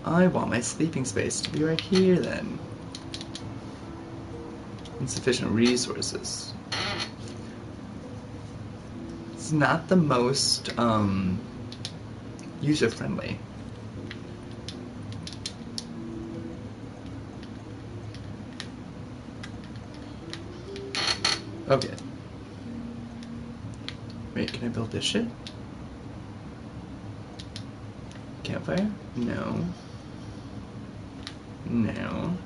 I want my sleeping space to be right here then. Insufficient resources. It's not the most user-friendly. Okay. Wait, can I build this shit? Campfire? No. No.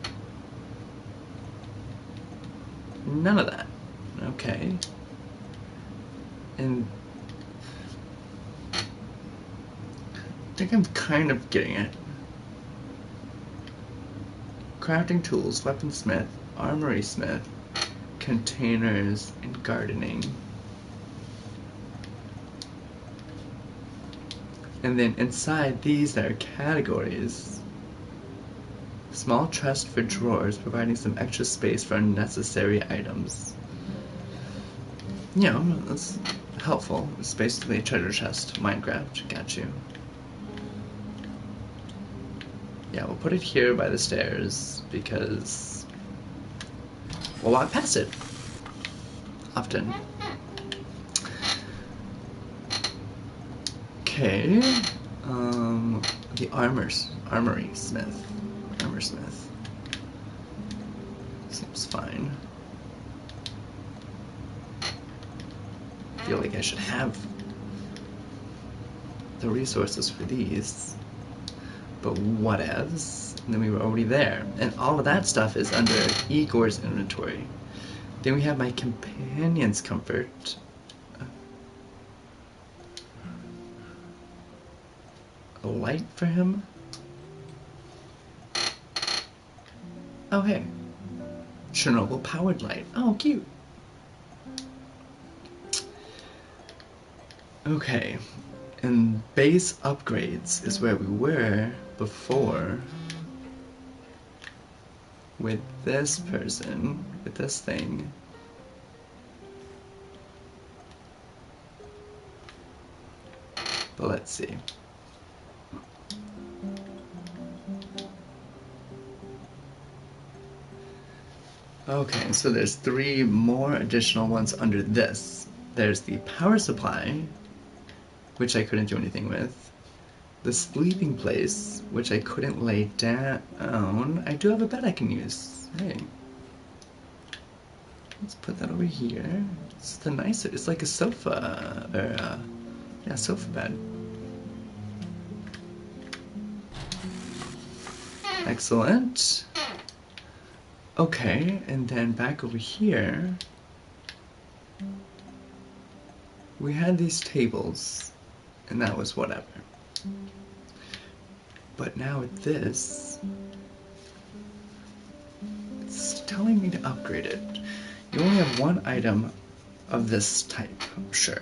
None of that. Okay. And I think I'm kind of getting it. crafting tools, weaponsmith, armory smith, containers, and gardening. And then inside these are categories. Small chest for drawers, providing some extra space for unnecessary items. You know, that's helpful. It's basically a treasure chest. Minecraft, got you. Yeah, we'll put it here by the stairs because we'll walk past it often. Okay, the armory smith. Seems fine. I feel like I should have the resources for these, but whatevs. And then we were already there, and all of that stuff is under Igor's inventory. Then we have my companion's comfort. A light for him? Oh, hey. Chernobyl powered light. Oh, cute. Okay. And base upgrades is where we were before. With this person. With this thing. But let's see. Okay, so there's 3 more additional ones under this. There's the power supply, which I couldn't do anything with. The sleeping place, which I couldn't lay down. I do have a bed I can use. Hey. Let's put that over here. It's the nicer, it's like a sofa, or yeah, sofa bed. Excellent. Okay, and then back over here, we had these tables, and that was whatever. But now with this, it's telling me to upgrade it. You only have 1 item of this type, sure.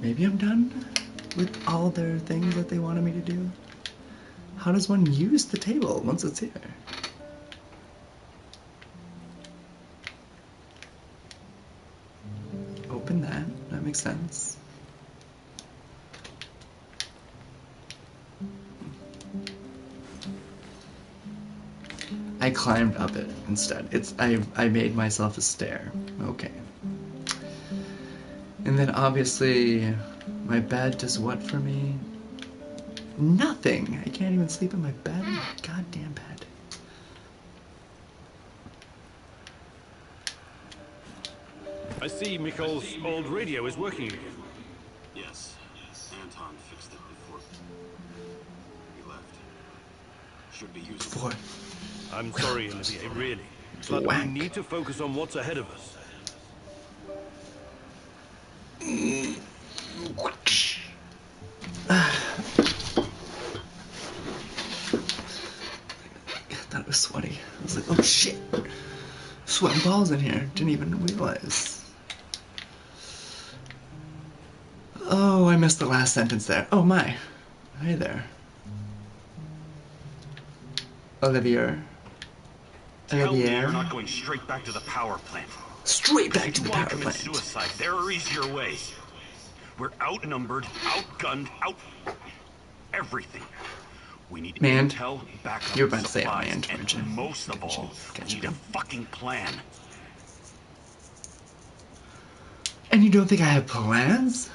Maybe I'm done with all their things that they wanted me to do. How does one use the table once it's here? Open that. That makes sense. I climbed up it instead. I made myself a stair. Okay. And then obviously my bed does what for me? Nothing! I can't even sleep in my bed. Goddamn bed. I see Mikhail's old radio is working again. Yes. Anton fixed it before he left. Should be useful. I'm sorry, Olivier, really. But we need to focus on what's ahead of us. I thought it was sweaty. I was like, oh shit. Sweating balls in here. Didn't even realize. Oh, I missed the last sentence there. Oh my. Hi there. Olivier. Tell me you're not going straight back to the power plant. Straight back to the power plant. Suicide. There are easier ways. We're outnumbered, outgunned, out everything. We need intel, backup, you're about to say supplies, and most of all, we need a fucking plan. And you don't think I have plans?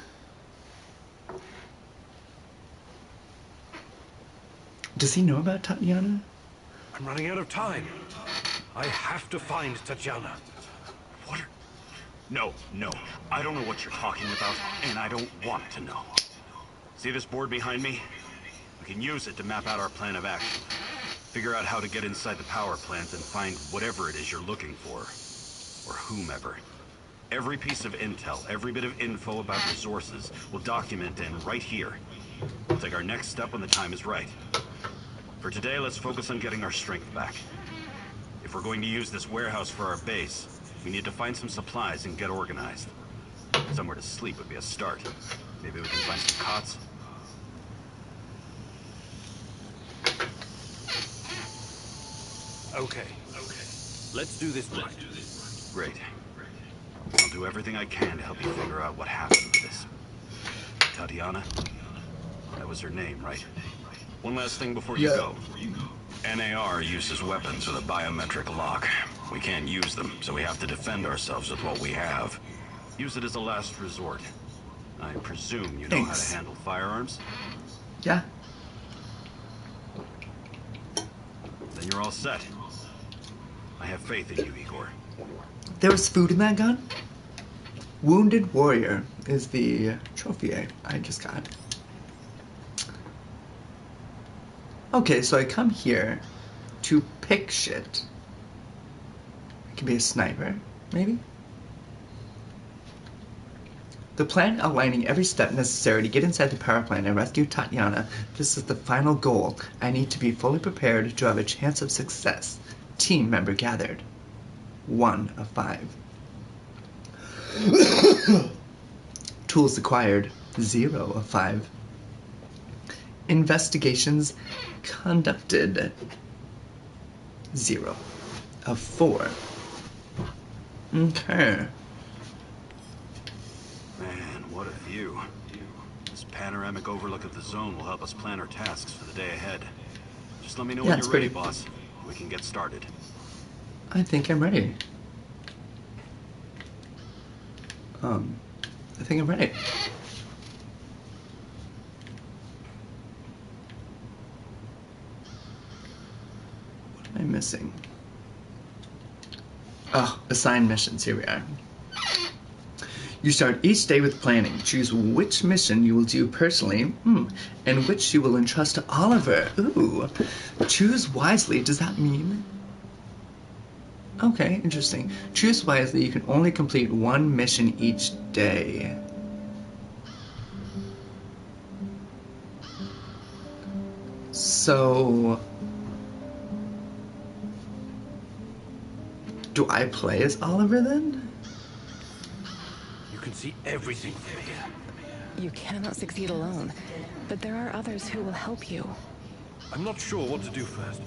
Does he know about Tatiana? I'm running out of time. I have to find Tatiana. What? No. I don't know what you're talking about, and I don't want to know. See this board behind me? We can use it to map out our plan of action. Figure out how to get inside the power plant and find whatever it is you're looking for. Or whomever. Every piece of intel, every bit of info about resources, we'll document in right here. I think our next step when the time is right. For today, let's focus on getting our strength back. If we're going to use this warehouse for our base, we need to find some supplies and get organized. Somewhere to sleep would be a start. Maybe we can find some cots. Okay. Let's do this right. Great. I'll do everything I can to help you figure out what happened with this. Tatiana? That was her name, right? One last thing before you go. NAR uses weapons with a biometric lock. We can't use them, so we have to defend ourselves with what we have. Use it as a last resort. I presume you know how to handle firearms? Yeah. Then you're all set. I have faith in you, Igor. There was food in that gun? Wounded Warrior is the trophy I just got. Okay, so I come here to pick shit. I can be a sniper, maybe? The plan outlining every step necessary to get inside the power plant and rescue Tatiana. This is the final goal. I need to be fully prepared to have a chance of success. Team member gathered. 1 of 5. Tools acquired. 0 of 5. Investigations conducted. 0 of 4. Okay. Man, what a view. This panoramic overlook of the zone will help us plan our tasks for the day ahead. Just let me know when you're ready, boss. We can get started. I think I'm ready. I think I'm ready. What am I missing? Oh, assign missions. Here we are. You start each day with planning. Choose which mission you will do personally, and which you will entrust to Oliver. Ooh. Choose wisely. Does that mean? Okay, interesting. Choose wisely. You can only complete 1 mission each day. So, do I play as Oliver then? You can see everything from here. You cannot succeed alone, but there are others who will help you. I'm not sure what to do first.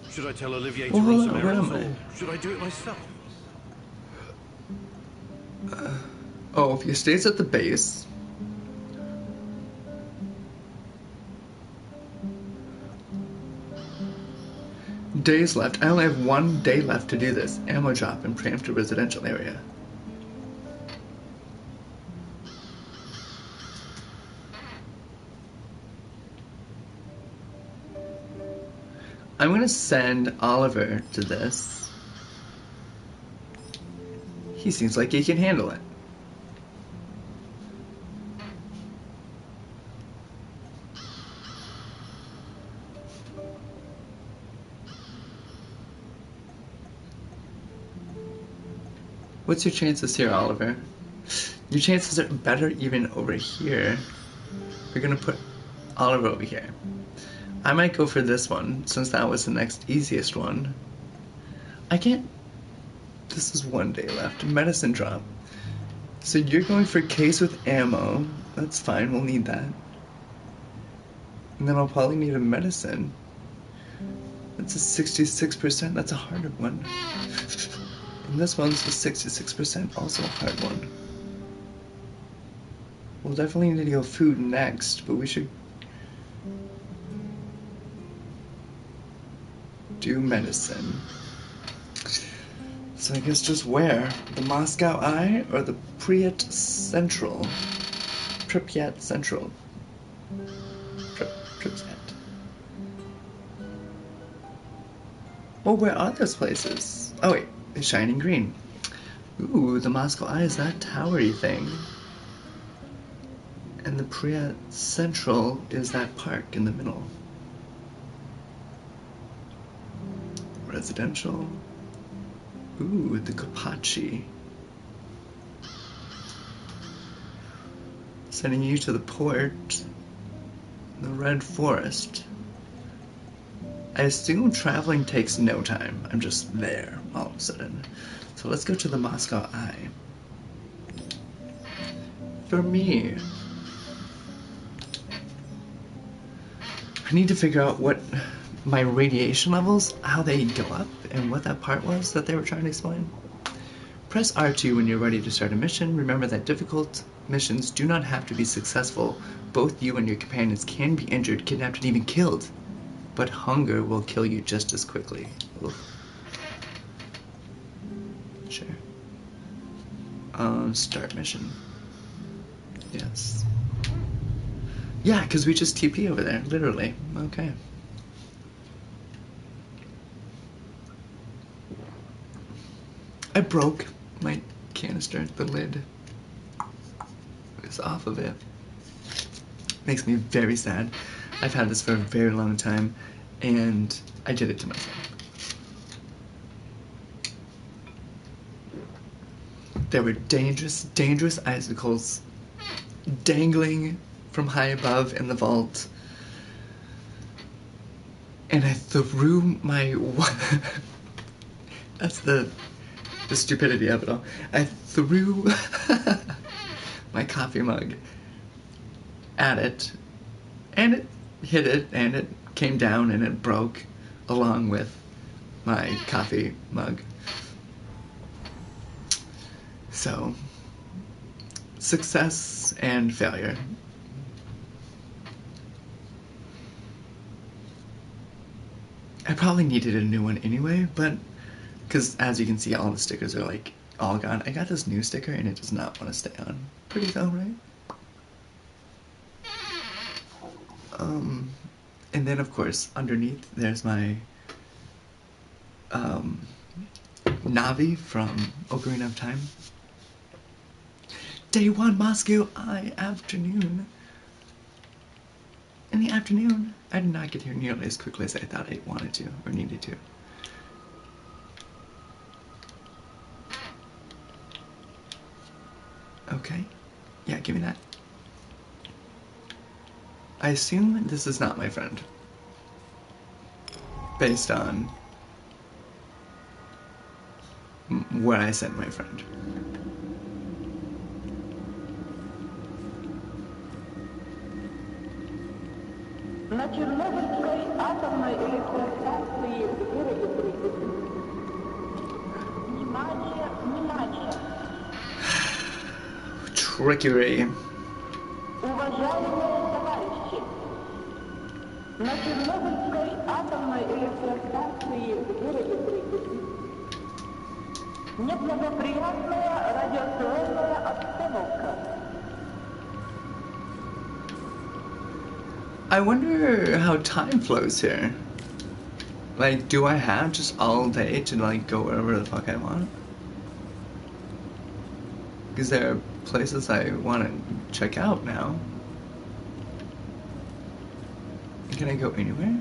Should I tell Olivier to Well, run some where errands, am I? or should I do it myself? Oh, if he stays at the base. Days left. I only have 1 day left to do this. Ammo drop in preemptive residential area. I'm going to send Oliver to this. He seems like he can handle it. What's your chances here, Oliver? Your chances are better even over here. We're going to put Oliver over here. I might go for this one, since that was the next easiest one. I can't... This is 1 day left. Medicine drop. So you're going for case with ammo. That's fine, we'll need that. And then I'll probably need a medicine. That's a 66%, that's a harder one. And this one's a 66%, also a hard one. We'll definitely need to go food next, but we should do medicine. So I guess just where? The Moscow Eye or the Pripyat Central? Pripyat Central. Pripyat. Well, where are those places? Oh wait, it's shining green. Ooh, the Moscow Eye is that towery thing. And the Pripyat Central is that park in the middle. Residential. Ooh, the Kapachi. Sending you to the port. The Red Forest. I assume traveling takes no time. I'm just there all of a sudden. So let's go to the Moscow Eye. For me, I need to figure out what my radiation levels, how they go up, and what that part was that they were trying to explain. Press R2 when you're ready to start a mission. Remember that difficult missions do not have to be successful. Both you and your companions can be injured, kidnapped, and even killed. But hunger will kill you just as quickly. Oof. Sure. Start mission. Yes. Yeah, because we just TP over there, literally. Okay. I broke my canister, the lid is off of it. Makes me very sad. I've had this for a very long time, and I did it to myself. There were dangerous, dangerous icicles dangling from high above in the vault, and I threw my... That's the stupidity of it all. I threw my coffee mug at it, and it hit it, and it came down, and it broke along with my coffee mug. So, success and failure. I probably needed a new one anyway, but because as you can see, all the stickers are like all gone. I got this new sticker and it does not want to stay on. Pretty though, right? And then of course underneath there's my Navi from Ocarina of Time. Day 1 Moscow Eye afternoon. In the afternoon, I did not get here nearly as quickly as I thought I wanted to or needed to. Okay. Yeah, give me that. I assume this is not my friend. Based on where I sent my friend. На Чернобыльской атомной электростанции в городе Припяти. Внимание, внимание. Trickery. Уважаемые товарищи, на Чернобыльской атомной электростанции в городе Припяти неблагоприятная радиационная обстановка. I wonder how time flows here. Like, do I have just all day to like go wherever the fuck I want? Because there are places I want to check out now. Can I go anywhere?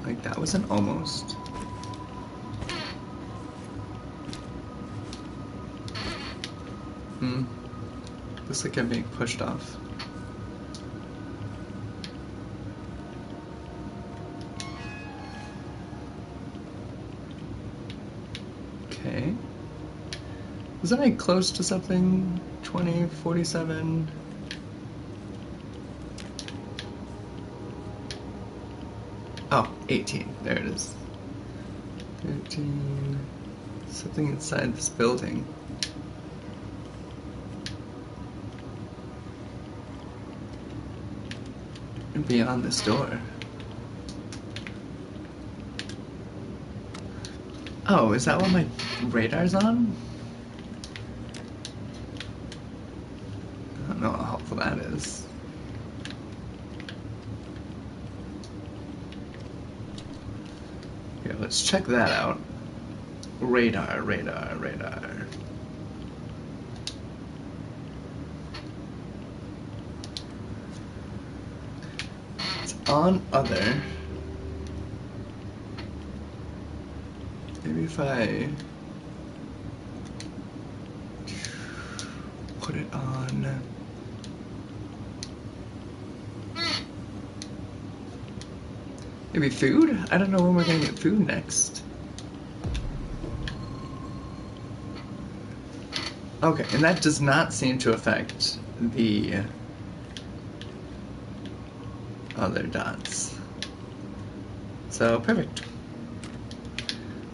Like, that was an almost. Looks like I'm being pushed off. Okay. Was I close to something? 20, 47? Oh, 18. There it is. 13. Something inside this building. Beyond this door. Oh, is that what my radar's on? I don't know how helpful that is. Here, let's check that out. Radar, radar, radar. On other, maybe if I on. Maybe food? I don't know when we're gonna get food next. Okay, and that does not seem to affect the other dots. So, perfect.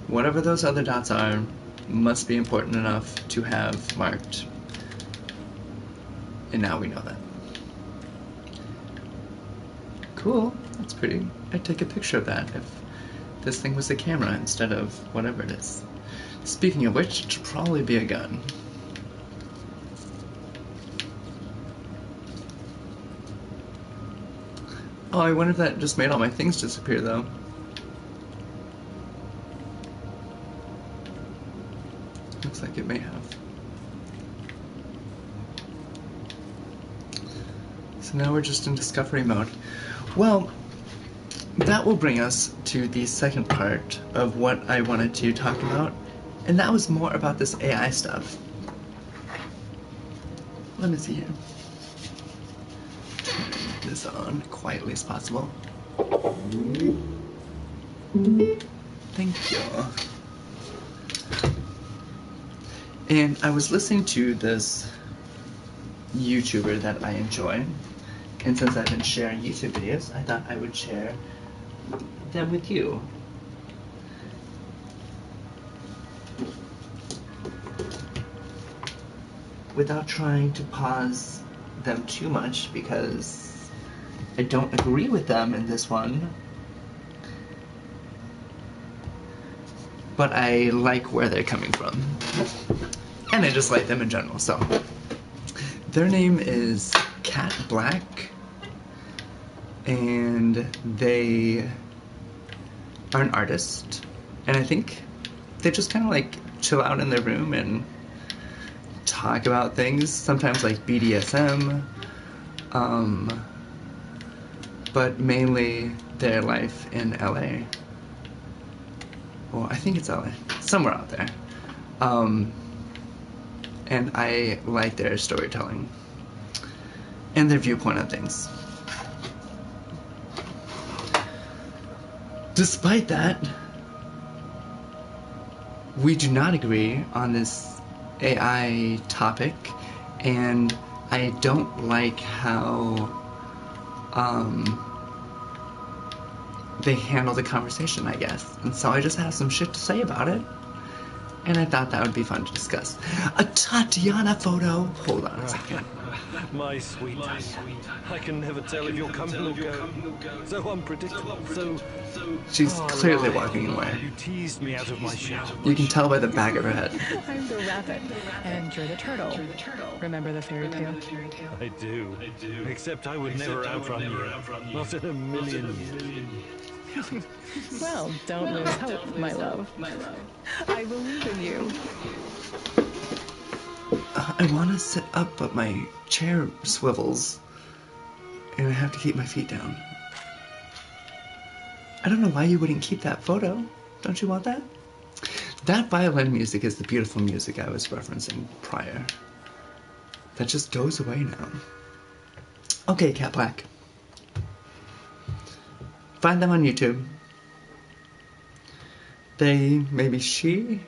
Whatever those other dots are must be important enough to have marked. And now we know that. Cool, that's pretty. I'd take a picture of that if this thing was a camera instead of whatever it is. Speaking of which, it should probably be a gun. Oh, I wonder if that just made all my things disappear, though. Looks like it may have. So now we're just in discovery mode. Well, that will bring us to the second part of what I wanted to talk about, and that was more about this AI stuff. Let me see here. Turn this on quietly as possible. Thank you. And I was listening to this YouTuber that I enjoy, and since I've been sharing YouTube videos, I thought I would share them with you. Without trying to pause them too much, because I don't agree with them in this one, but I like where they're coming from. And I just like them in general, so. Their name is Cat Black, and they are an artist, and I think they just kind of like chill out in their room and talk about things, sometimes like BDSM, but mainly their life in LA. Well, I think it's LA, somewhere out there. And I like their storytelling and their viewpoint on things. Despite that, we do not agree on this AI topic, and I don't like how they handle the conversation, I guess. And so I just have some shit to say about it, and I thought that would be fun to discuss. A Tatiana photo! Hold on a second. My sweet Tanya, I can never tell if you're coming or going. So unpredictable, so... She's clearly walking away. You teased me out of my shell. You can tell by the back of her head. I'm the rabbit, and you're the turtle. Remember the fairy tale? I do. Except I would never outrun you. Not in a million years. Well, don't lose hope, my love. I believe in you. I want to sit up, but my chair swivels, and I have to keep my feet down. I don't know why you wouldn't keep that photo. Don't you want that? That violin music is the beautiful music I was referencing prior. That just goes away now. Okay, Cat Black. Find them on YouTube. She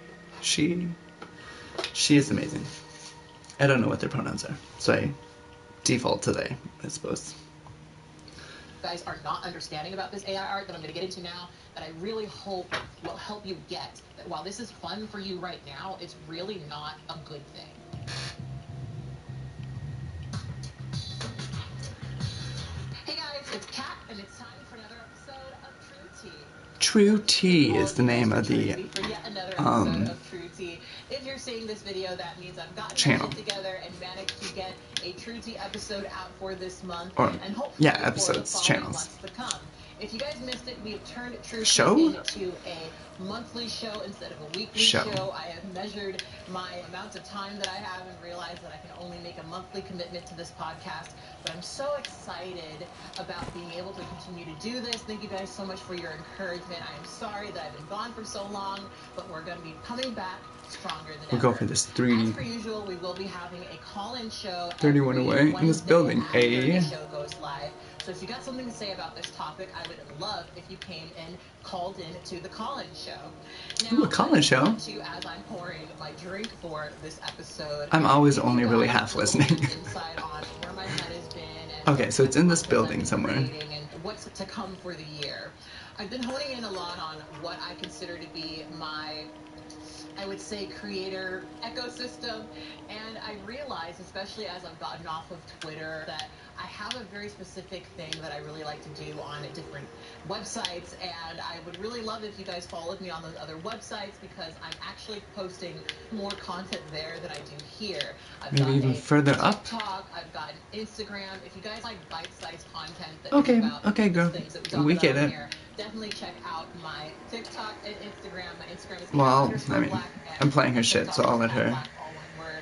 is amazing. I don't know what their pronouns are, so I default to they, I suppose. Guys are not understanding about this AI art that I'm going to get into now, that I really hope will help you get that while this is fun for you right now, it's really not a good thing. Hey guys, it's Kat, and it's time for another episode of True Tea. True Tea is the name of the If you're seeing this video, that means I've gotten channel it together and managed to get a True Tea episode out for this month, or and hopefully yeah, for episodes, the following channels. months to come. If you guys missed it, we have turned True Show? Tea into a monthly show instead of a weekly show. I have measured my amount of time that I have and realized that I can only make a monthly commitment to this podcast. But I'm so excited about being able to continue to do this. Thank you guys so much for your encouragement. I am sorry that I've been gone for so long, but we're going to be coming back stronger than We'll ever. go for this 3. As per usual, we will be having a call-in show 31 every away in this Wednesday building. after A. the show goes live. So if you got something to say about this topic, I would love if you came and called in to the call-in show. Now, Ooh, a call-in show. as I'm pouring my drink for this episode, I'm always only really half listening. Insight on where my head has been and okay, so it's in this building somewhere. And what's to come for the year. I've been honing in a lot on what I consider to be my, I would say, creator ecosystem, and I realized, especially as I've gotten off of Twitter, that I have a very specific thing that I really like to do on different websites, and I would really love if you guys followed me on those other websites because I'm actually posting more content there than I do here. I've Maybe even further up. TikTok, I've got Instagram. If you guys like bite-sized content that okay, is about okay, girl, things that we get it. Here, definitely check out my TikTok and Instagram. My Instagram is well, I mean, I'm playing her shit, so I'll let her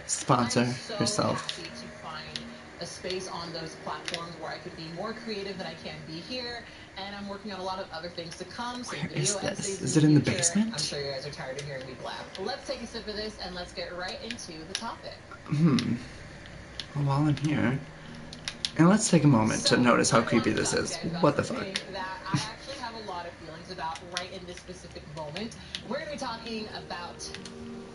sponsor herself. Happy to find a space on those platforms where I could be more creative than I can be here, and I'm working on a lot of other things to come. So where is this? Is it in the basement? I'm sure you guys are tired of hearing me blab. Let's take a sip of this and let's get right into the topic. Well, while I'm here, and let's take a moment to notice how creepy this is. What the fuck? That I actually have a lot of feelings about right in this specific moment. We're going to be talking about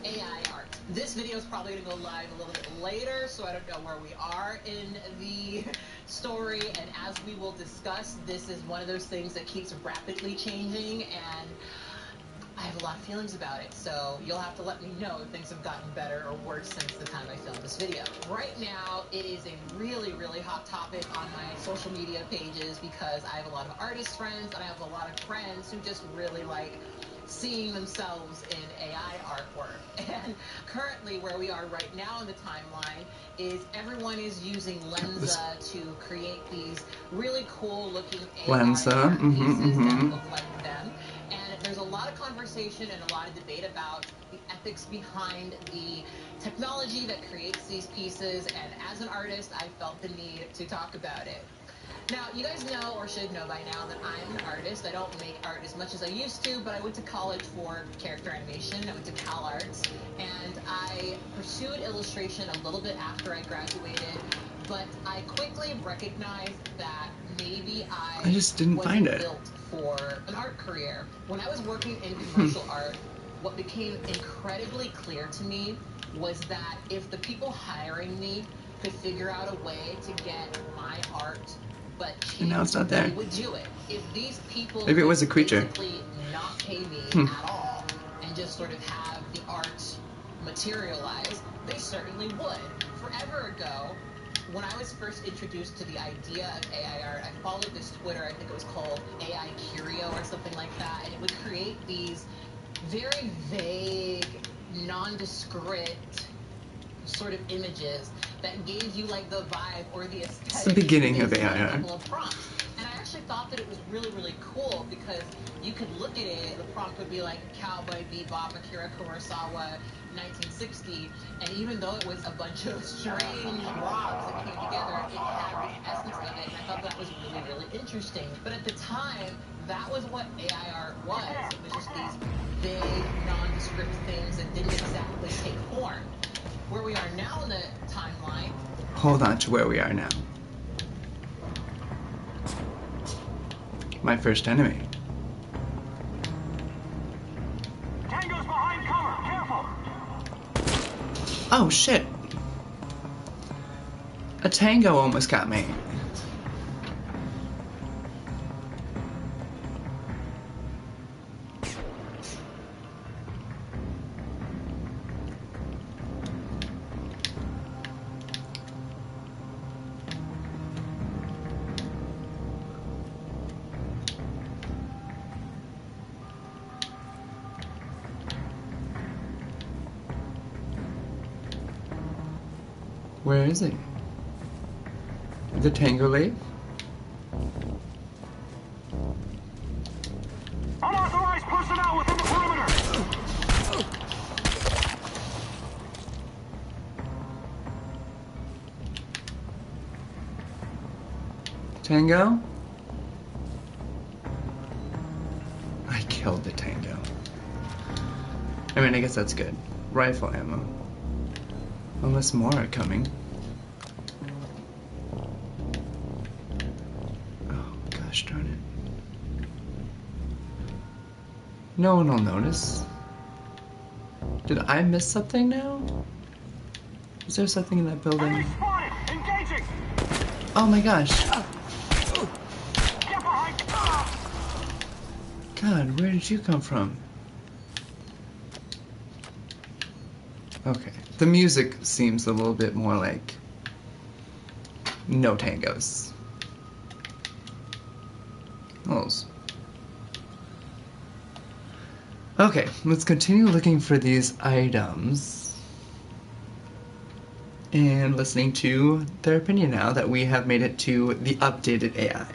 AI art. This video is probably going to go live a little bit later, so I don't know where we are in the story, and as we will discuss, this is one of those things that keeps rapidly changing, and I have a lot of feelings about it, so you'll have to let me know if things have gotten better or worse since the time I filmed this video. Right now, it is a really, really hot topic on my social media pages because I have a lot of artist friends and I have a lot of friends who just really like seeing themselves in AI artwork. And currently where we are right now in the timeline is everyone is using Lensa to create these really cool looking AI art pieces that look like them. And there's a lot of conversation and a lot of debate about the ethics behind the technology that creates these pieces, and as an artist, I felt the need to talk about it. Now, you guys know, or should know by now, that I'm an artist. I don't make art as much as I used to, but I went to college for character animation. I went to Cal Arts, and I pursued illustration a little bit after I graduated, but I quickly recognized that maybe I just didn't find it. Built for an art career. When I was working in commercial art, what became incredibly clear to me was that if the people hiring me could figure out a way to get my art but cheap, and now it's not there. they would do it. If these people maybe it was a creature. Not pay me at all and just sort of have the art materialize, they certainly would. Forever ago, when I was first introduced to the idea of AI art, I followed this Twitter, I think it was called AI Curio or something like that, and it would create these very vague, nondescript sort of images that gave you like the vibe or the aesthetic. It's the beginning of AI art. And I actually thought that it was really, really cool because you could look at it, the prompt would be like Cowboy Bebop, Akira Kurosawa, 1960, and even though it was a bunch of strange rocks that came together, it had the essence of it, and I thought that was really, really interesting. But at the time, that was what AI art was. It was just these vague, nondescript things that didn't exactly take form. Where we are now in the timeline... Hold on to where we are now. My first enemy. Tango's behind cover. Careful. Oh shit. A tango almost got me. Where is he? The tango leave? Unauthorized personnel within the perimeter. Tango? I killed the tango. I mean, I guess that's good. rifle ammo. Unless more are coming. Oh, gosh darn it. No one will notice. Did I miss something now? Is there something in that building? Engaging! Oh my gosh. God, where did you come from? Okay. The music seems a little bit more like no tangos. Those. Okay, let's continue looking for these items and listening to their opinion now that we have made it to the updated AI.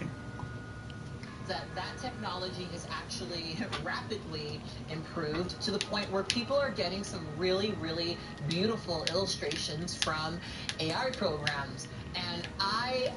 That technology has actually rapidly improved to the point where people are getting some really, really beautiful illustrations from AI programs. And I,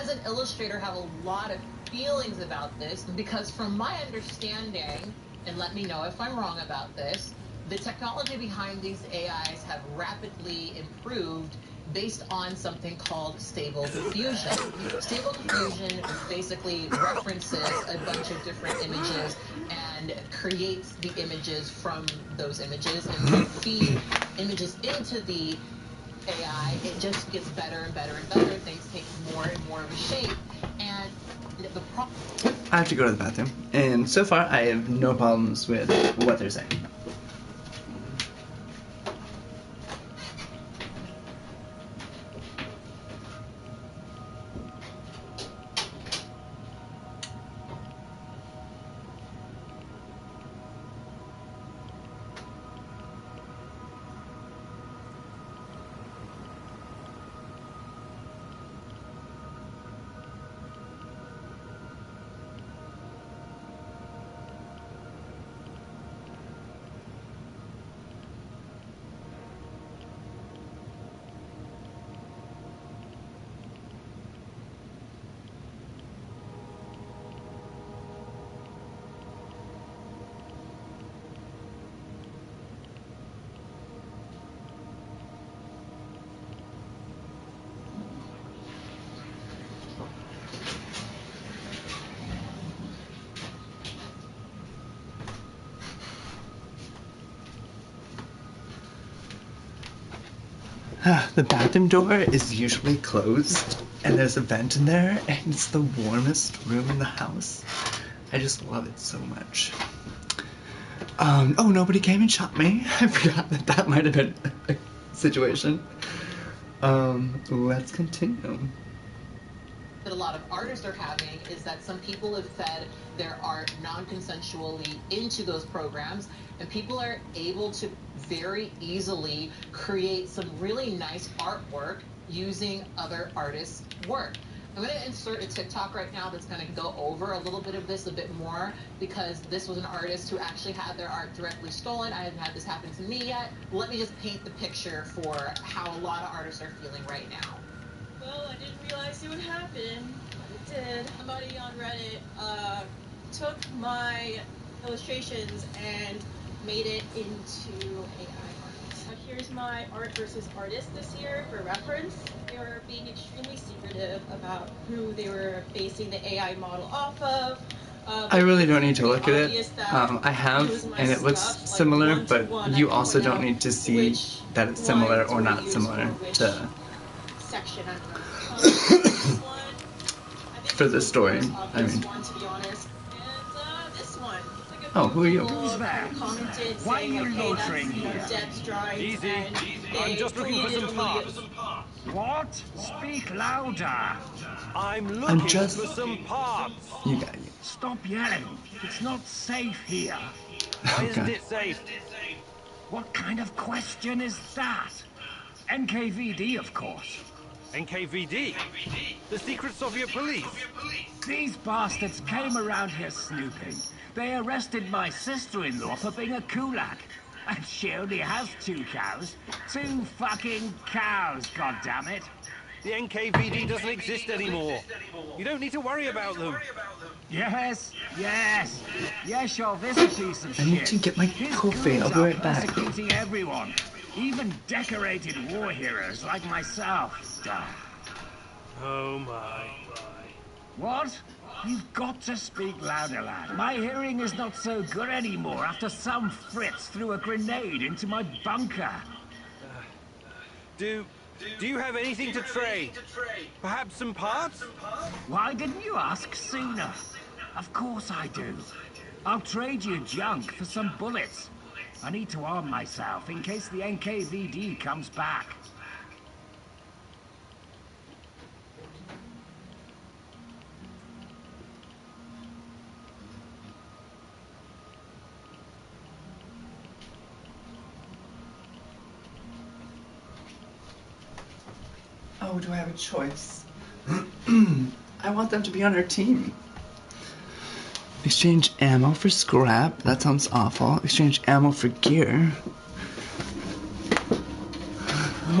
as an illustrator, have a lot of feelings about this because from my understanding, and let me know if I'm wrong about this, the technology behind these AIs have rapidly improved based on something called stable diffusion. Stable diffusion basically references a bunch of different images and creates the images from those images. And when you feed images into the AI, it just gets better and better and better. Things take more and more of a shape. And the problem... I have to go to the bathroom, and so far I have no problems with what they're saying. The bathroom door is usually closed, and there's a vent in there, and it's the warmest room in the house. I just love it so much. Oh, nobody came and shot me. I forgot that might have been a situation. Let's continue. That a lot of artists are having is that some people have fed their art non-consensually into those programs, and people are able to very easily create some really nice artwork using other artists' work. I'm going to insert a TikTok right now that's going to go over a little bit of this a bit more, because this was an artist who actually had their art directly stolen. I haven't had this happen to me yet. Let me just paint the picture for how a lot of artists are feeling right now. Well, I didn't realize it would happen, but it did. Somebody on Reddit took my illustrations and made it into AI art. Here's my art versus artist this year for reference. They were being extremely secretive about who they were basing the AI model off of. I really don't need to look at it. I have, and it looks similar, but you also don't need to see that it's similar or not similar to section. I don't know. This one, I think for the story. I mean, one, to be honest. And this one. Like oh, who are you? Who's that? Commented Why are saying, you like, hey, loitering that's here? Deb's drive. Easy. And I'm just looking for some parts. What? Speak louder. I'm looking just... for some parts. You got it. Stop yelling. It's not safe here. Why isn't it safe? What kind of question is that? NKVD, of course. NKVD? The Secret Soviet Police? These bastards came around here snooping. They arrested my sister-in-law for being a kulak. And she only has 2 cows. 2 fucking cows, goddammit. The NKVD doesn't exist anymore. You don't need to worry about them. Yes, yes. Yes, you're this piece of shit. I need to get my coffee. I'll be right back. Persecuting everyone. Even decorated war heroes like myself. Oh my. What? You've got to speak louder, lad. My hearing is not so good anymore after some Fritz threw a grenade into my bunker. Do you have anything to trade? Perhaps some parts? Why didn't you ask sooner? Of course I do. I'll trade you junk for some bullets. I need to arm myself in case the NKVD comes back. Oh, do I have a choice? I want them to be on our team. Exchange ammo for scrap. That sounds awful. Exchange ammo for gear.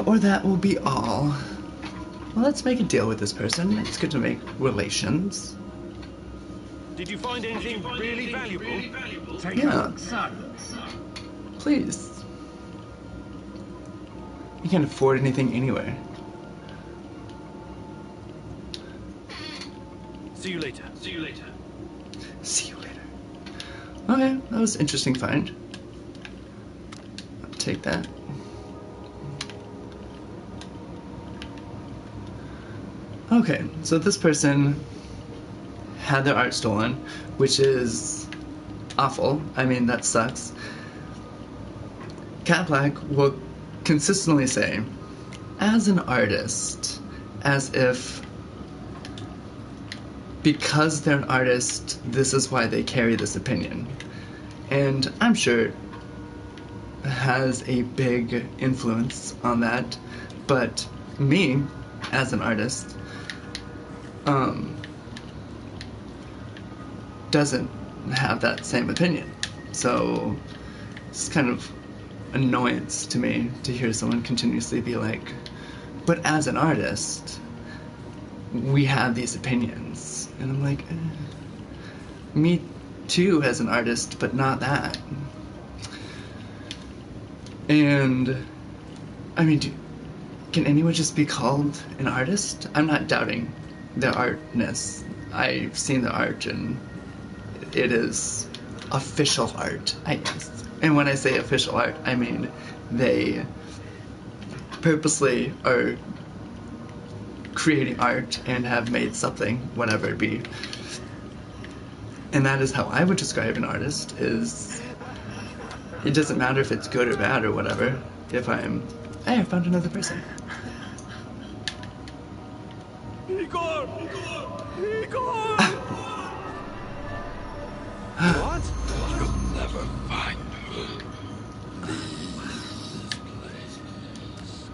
Or that will be all. Well, let's make a deal with this person. It's good to make relations. Did you find anything really valuable? Yeah. Please. You can't afford anything anywhere. See you later. See you later. Okay, that was an interesting find. I'll take that. Okay, so this person had their art stolen, which is awful. I mean, that sucks. Cat Black will consistently say, as an artist, as if because they're an artist, this is why they carry this opinion. And I'm sure it has a big influence on that, but me, as an artist, doesn't have that same opinion. So it's kind of annoyance to me to hear someone continuously be like, but as an artist, we have these opinions. And I'm like, me too as an artist, but not that. And, I mean, can anyone just be called an artist? I'm not doubting their artness. I've seen the art and it is official art, I guess. And when I say official art, I mean they purposely are creating art and have made something, whatever it be. And that is how I would describe an artist, is it doesn't matter if it's good or bad or whatever. If I'm, hey, I found another person. Igor! What? You'll never find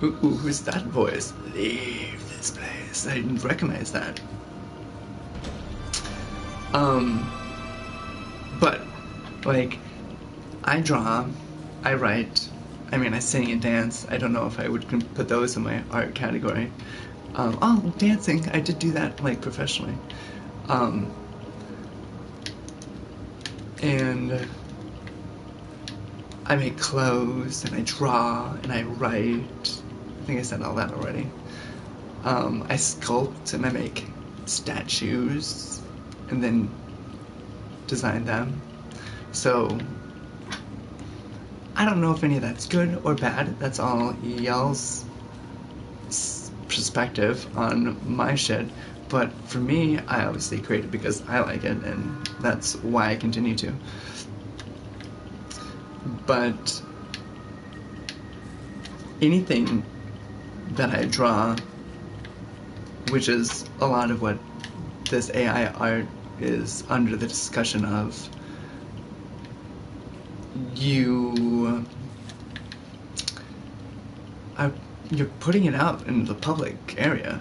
her. Ooh, who's that voice? Leave this place. I didn't recognize that. But, like, I draw, I write, I mean, I sing and dance. I don't know if I would put those in my art category. Oh, dancing, I did do that, like, professionally. And I make clothes, and I draw, and I write. I think I said all that already. I sculpt, and I make statues, and then design them. So, I don't know if any of that's good or bad. That's all y'all's perspective on my shit. But for me, I obviously create it because I like it, and that's why I continue to. But anything that I draw, which is a lot of what this AI art is under the discussion of, you're putting it out in the public area.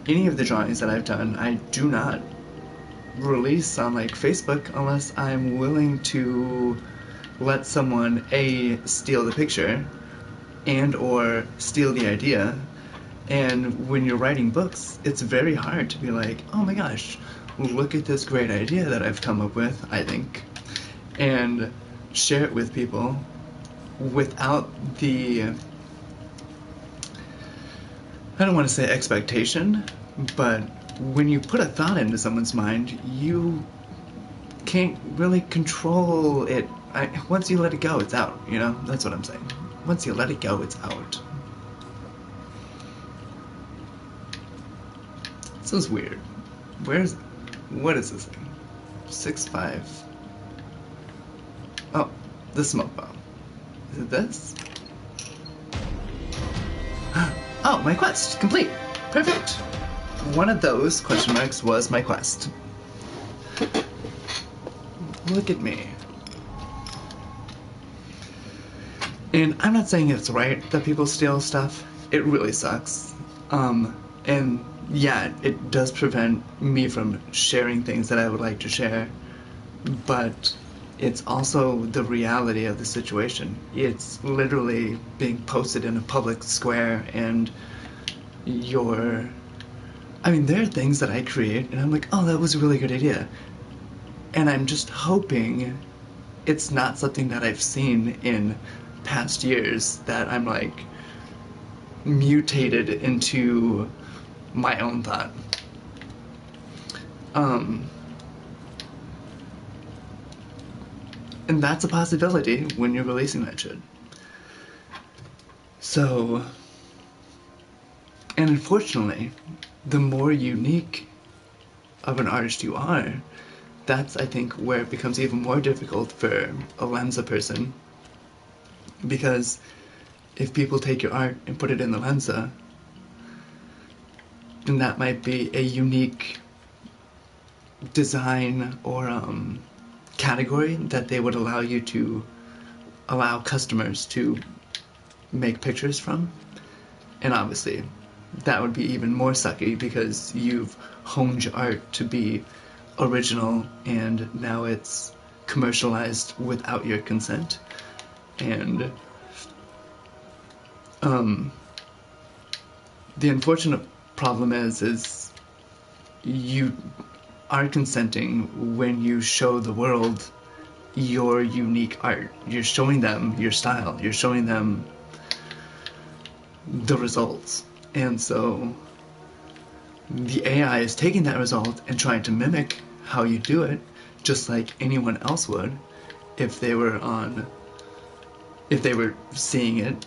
Any of the drawings that I've done, I do not release on like Facebook unless I'm willing to let someone A, steal the picture and or steal the idea And when you're writing books, it's very hard to be like, oh my gosh, look at this great idea that I've come up with, I think, and share it with people without the, I don't want to say expectation, but when you put a thought into someone's mind, you can't really control it. Once you let it go, it's out, you know? That's what I'm saying. Once you let it go, it's out. This is weird. What is this thing? 6.5. Oh, the smoke bomb. Is it this? Oh, my quest, complete. Perfect. One of those question marks was my quest. Look at me. And I'm not saying it's right that people steal stuff. It really sucks. And yeah, it does prevent me from sharing things that I would like to share. But it's also the reality of the situation. It's literally being posted in a public square, and there are things that I create, and I'm like, oh, that was a really good idea. And I'm just hoping it's not something that I've seen in past years that I'm like mutated into my own thought. And that's a possibility when you're releasing that shit. So, and unfortunately, the more unique of an artist you are, that's, I think, where it becomes even more difficult for a Lensa person. Because if people take your art and put it in the Lensa, then that might be a unique design or category that they would allow customers to make pictures from. And obviously, that would be even more sucky because you've honed your art to be original and now it's commercialized without your consent. And the unfortunate problem is you are consenting when you show the world your unique art. You're showing them your style. You're showing them the results. And so the AI is taking that result and trying to mimic how you do it, just like anyone else would if they were seeing it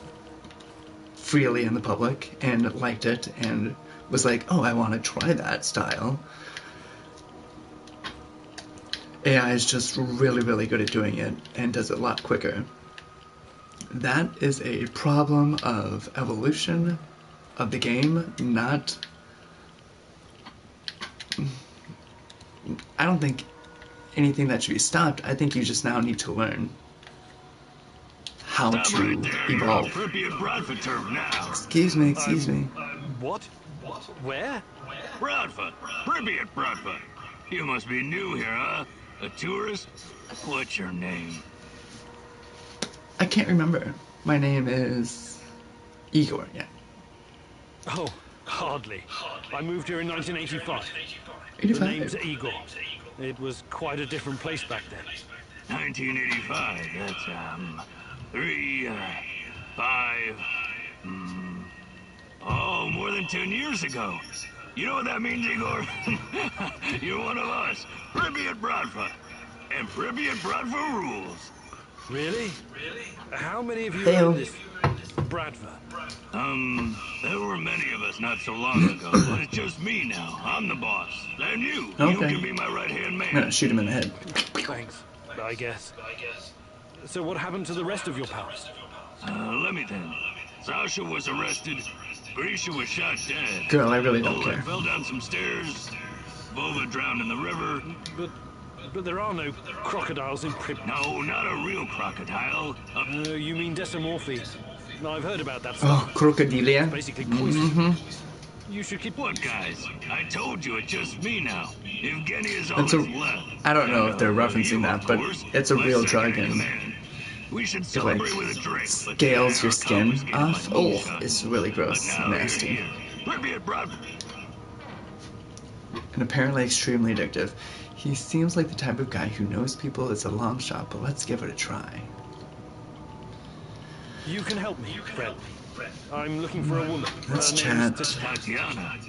freely in the public and liked it and was like, oh, I want to try that style. AI is just really, really good at doing it and does it a lot quicker. That is a problem of evolution of the game, not... I don't think anything that should be stopped. I think you just now need to learn how to evolve. Excuse me. What? Where? Bradford. Pripyat, Bradford. You must be new here, huh? A tourist? What's your name? I can't remember. My name is Igor, yeah. Oh, hardly. I moved here in 1985. 85. The name's Igor. It was quite a different place back then. 1985, that's, 5, more than 10 years ago. You know what that means, Igor? You're one of us. Pripyat Bradford. And Pripyat Bradford rules. Really? How many of you are in this Bradford? There were many of us not so long ago, but it's just me now. I'm the boss. And you. Okay. You can be my right-hand man. I'm gonna shoot him in the head. Thanks, I guess. So what happened to the rest of your pals? Let me think. Sasha was arrested. Grisha was shot dead. Girl, I really don't Oleg care. fell down some stairs. Vova drowned in the river. But there are no crocodiles in Pripyat. No, not a real crocodile. You mean Desomorphi? No, I've heard about that Oh, stuff. crocodilia? It's basically poison. Mm-hmm. You should keep... What, guys? I told you, it's just me now. Evgeny is all That's that's left. I don't know if they're referencing that, but it's a real drug and we should it celebrate like with a drink. scales your skin off. Oh, it's really gross, nasty. Pripyat Bradford. And apparently extremely addictive. He seems like the type of guy who knows people. It's a long shot, but let's give it a try. You can help me, friend. I'm looking for a woman. Let's Her name's chat. Tatiana.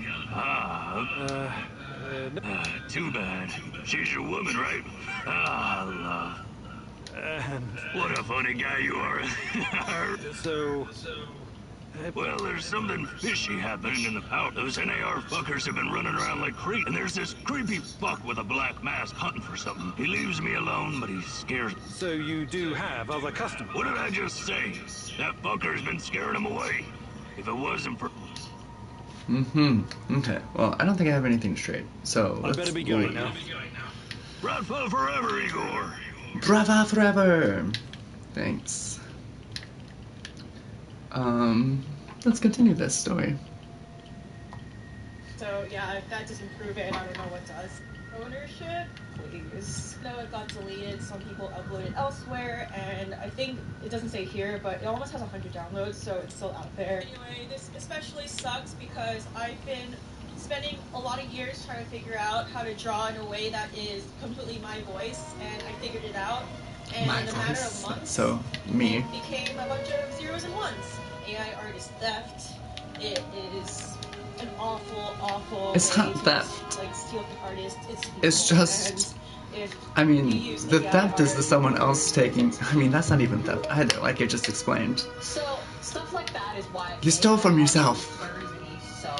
Too bad. She's your woman, right? Love. What a funny guy you are. Well, there's something fishy happening in the out. Those NAR fuckers have been running around like creep. And there's this creepy fuck with a black mask hunting for something. He leaves me alone, but he scares me. So you do have other customers? What did I just say? That fucker's been scaring him away. If it wasn't for... Okay, well, I don't think I have anything straight, so I better be going now. Bradford forever, Igor. Brava forever! Thanks. Let's continue this story. So yeah, if that doesn't prove it, I don't know what does. Ownership, please. No, it got deleted. Some people uploaded elsewhere, and I think it doesn't say here, but it almost has 100 downloads, so it's still out there. Anyway, this especially sucks because I've been spending a lot of years trying to figure out how to draw in a way that is completely my voice, and I figured it out. And in a matter of months, so me. It became a bunch of zeros and ones. AI artist theft. It is an awful It's way not to theft. like steal from artists. It's just, I mean, the theft is the someone else taking. I mean, that's not even theft either, like I just explained. So stuff like that is why You stole from yourself.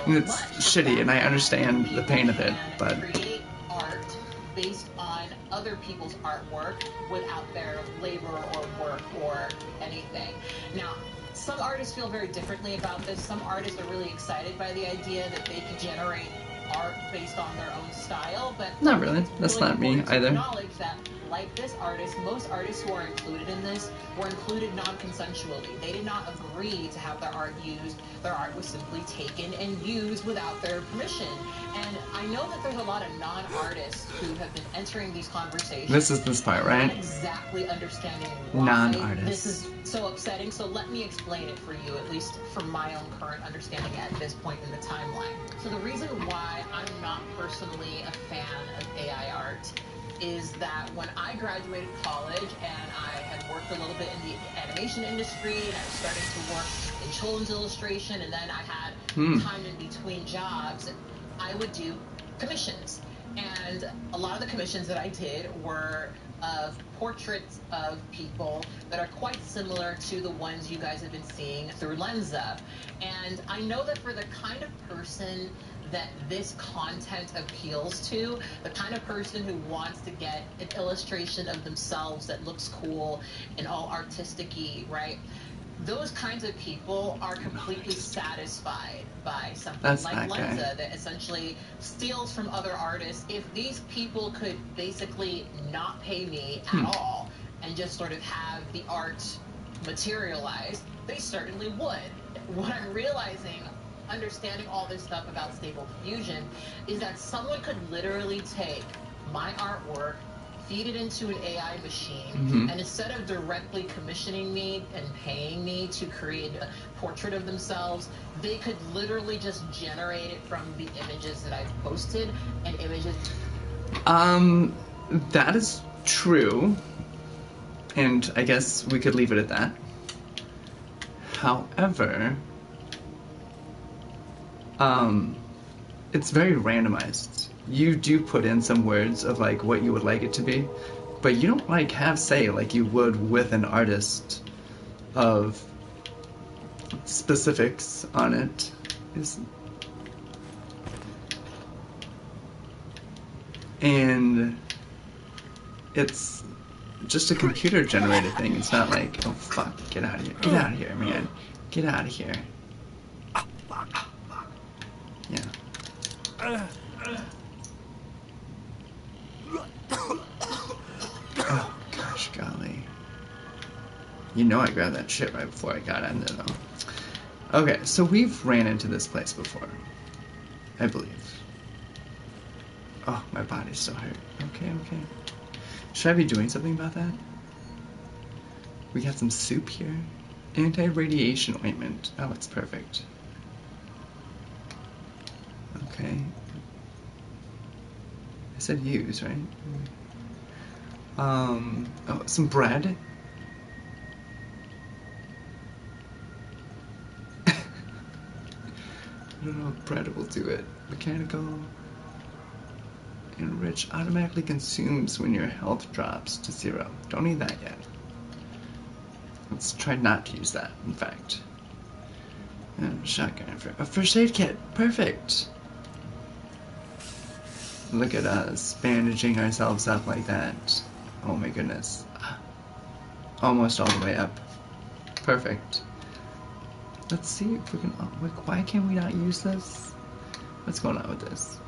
And it's much. shitty, and I understand the pain of it, but Create art based on other people's artwork without their labor or work or anything. Now, some artists feel very differently about this. Some artists are really excited by the idea that they can generate art based on their own style, but not really. That's really not me important to either. acknowledge that, like this artist, most artists who are included in this were included non-consensually. They did not agree to have their art used. Their art was simply taken and used without their permission. And I know that there's a lot of non-artists who have been entering these conversations. This is this part, right? Not exactly understanding why Non-artists. this is so upsetting. So let me explain it for you, at least from my own current understanding at this point in the timeline. So the reason why I'm not personally a fan of AI art is that when I graduated college and I had worked a little bit in the animation industry and I was starting to work in children's illustration, and then I had time in between jobs, I would do commissions. And a lot of the commissions that I did were of portraits of people that are quite similar to the ones you guys have been seeing through Lensa. And I know that for the kind of person that this content appeals to, the kind of person who wants to get an illustration of themselves that looks cool and all artistic-y, right? Those kinds of people are completely satisfied by something like Lensa that essentially steals from other artists. If these people could basically not pay me at all and just sort of have the art materialize, they certainly would. What I'm realizing, understanding all this stuff about Stable Diffusion, is that someone could literally take my artwork, feed it into an AI machine, and instead of directly commissioning me and paying me to create a portrait of themselves, they could literally just generate it from the images that I've posted and images. That is true, and I guess we could leave it at that. However, it's very randomized. You do put in some words of like what you would like it to be, but you don't like have say like you would with an artist of specifics on it. And it's just a computer generated thing. It's not like, oh fuck, get out of here. Get out of here, man. Get out of here. Yeah. Oh, gosh, golly. You know I grabbed that shit right before I got in there, though. Okay, so we've ran into this place before. I believe. Oh, my body's still hurt. Okay. Should I be doing something about that? We got some soup here. Anti-radiation ointment. Oh, it's perfect. Okay. I said use, right? Oh, some bread. I don't know if bread will do it. Mechanical. Enrich automatically consumes when your health drops to 0. Don't need that yet. Let's try not to use that, in fact. And shotgun for a first aid kit. Perfect. Look at us bandaging ourselves up like that. Oh my goodness. Almost all the way up. Perfect. Let's see if we can. Why can we not use this? What's going on with this?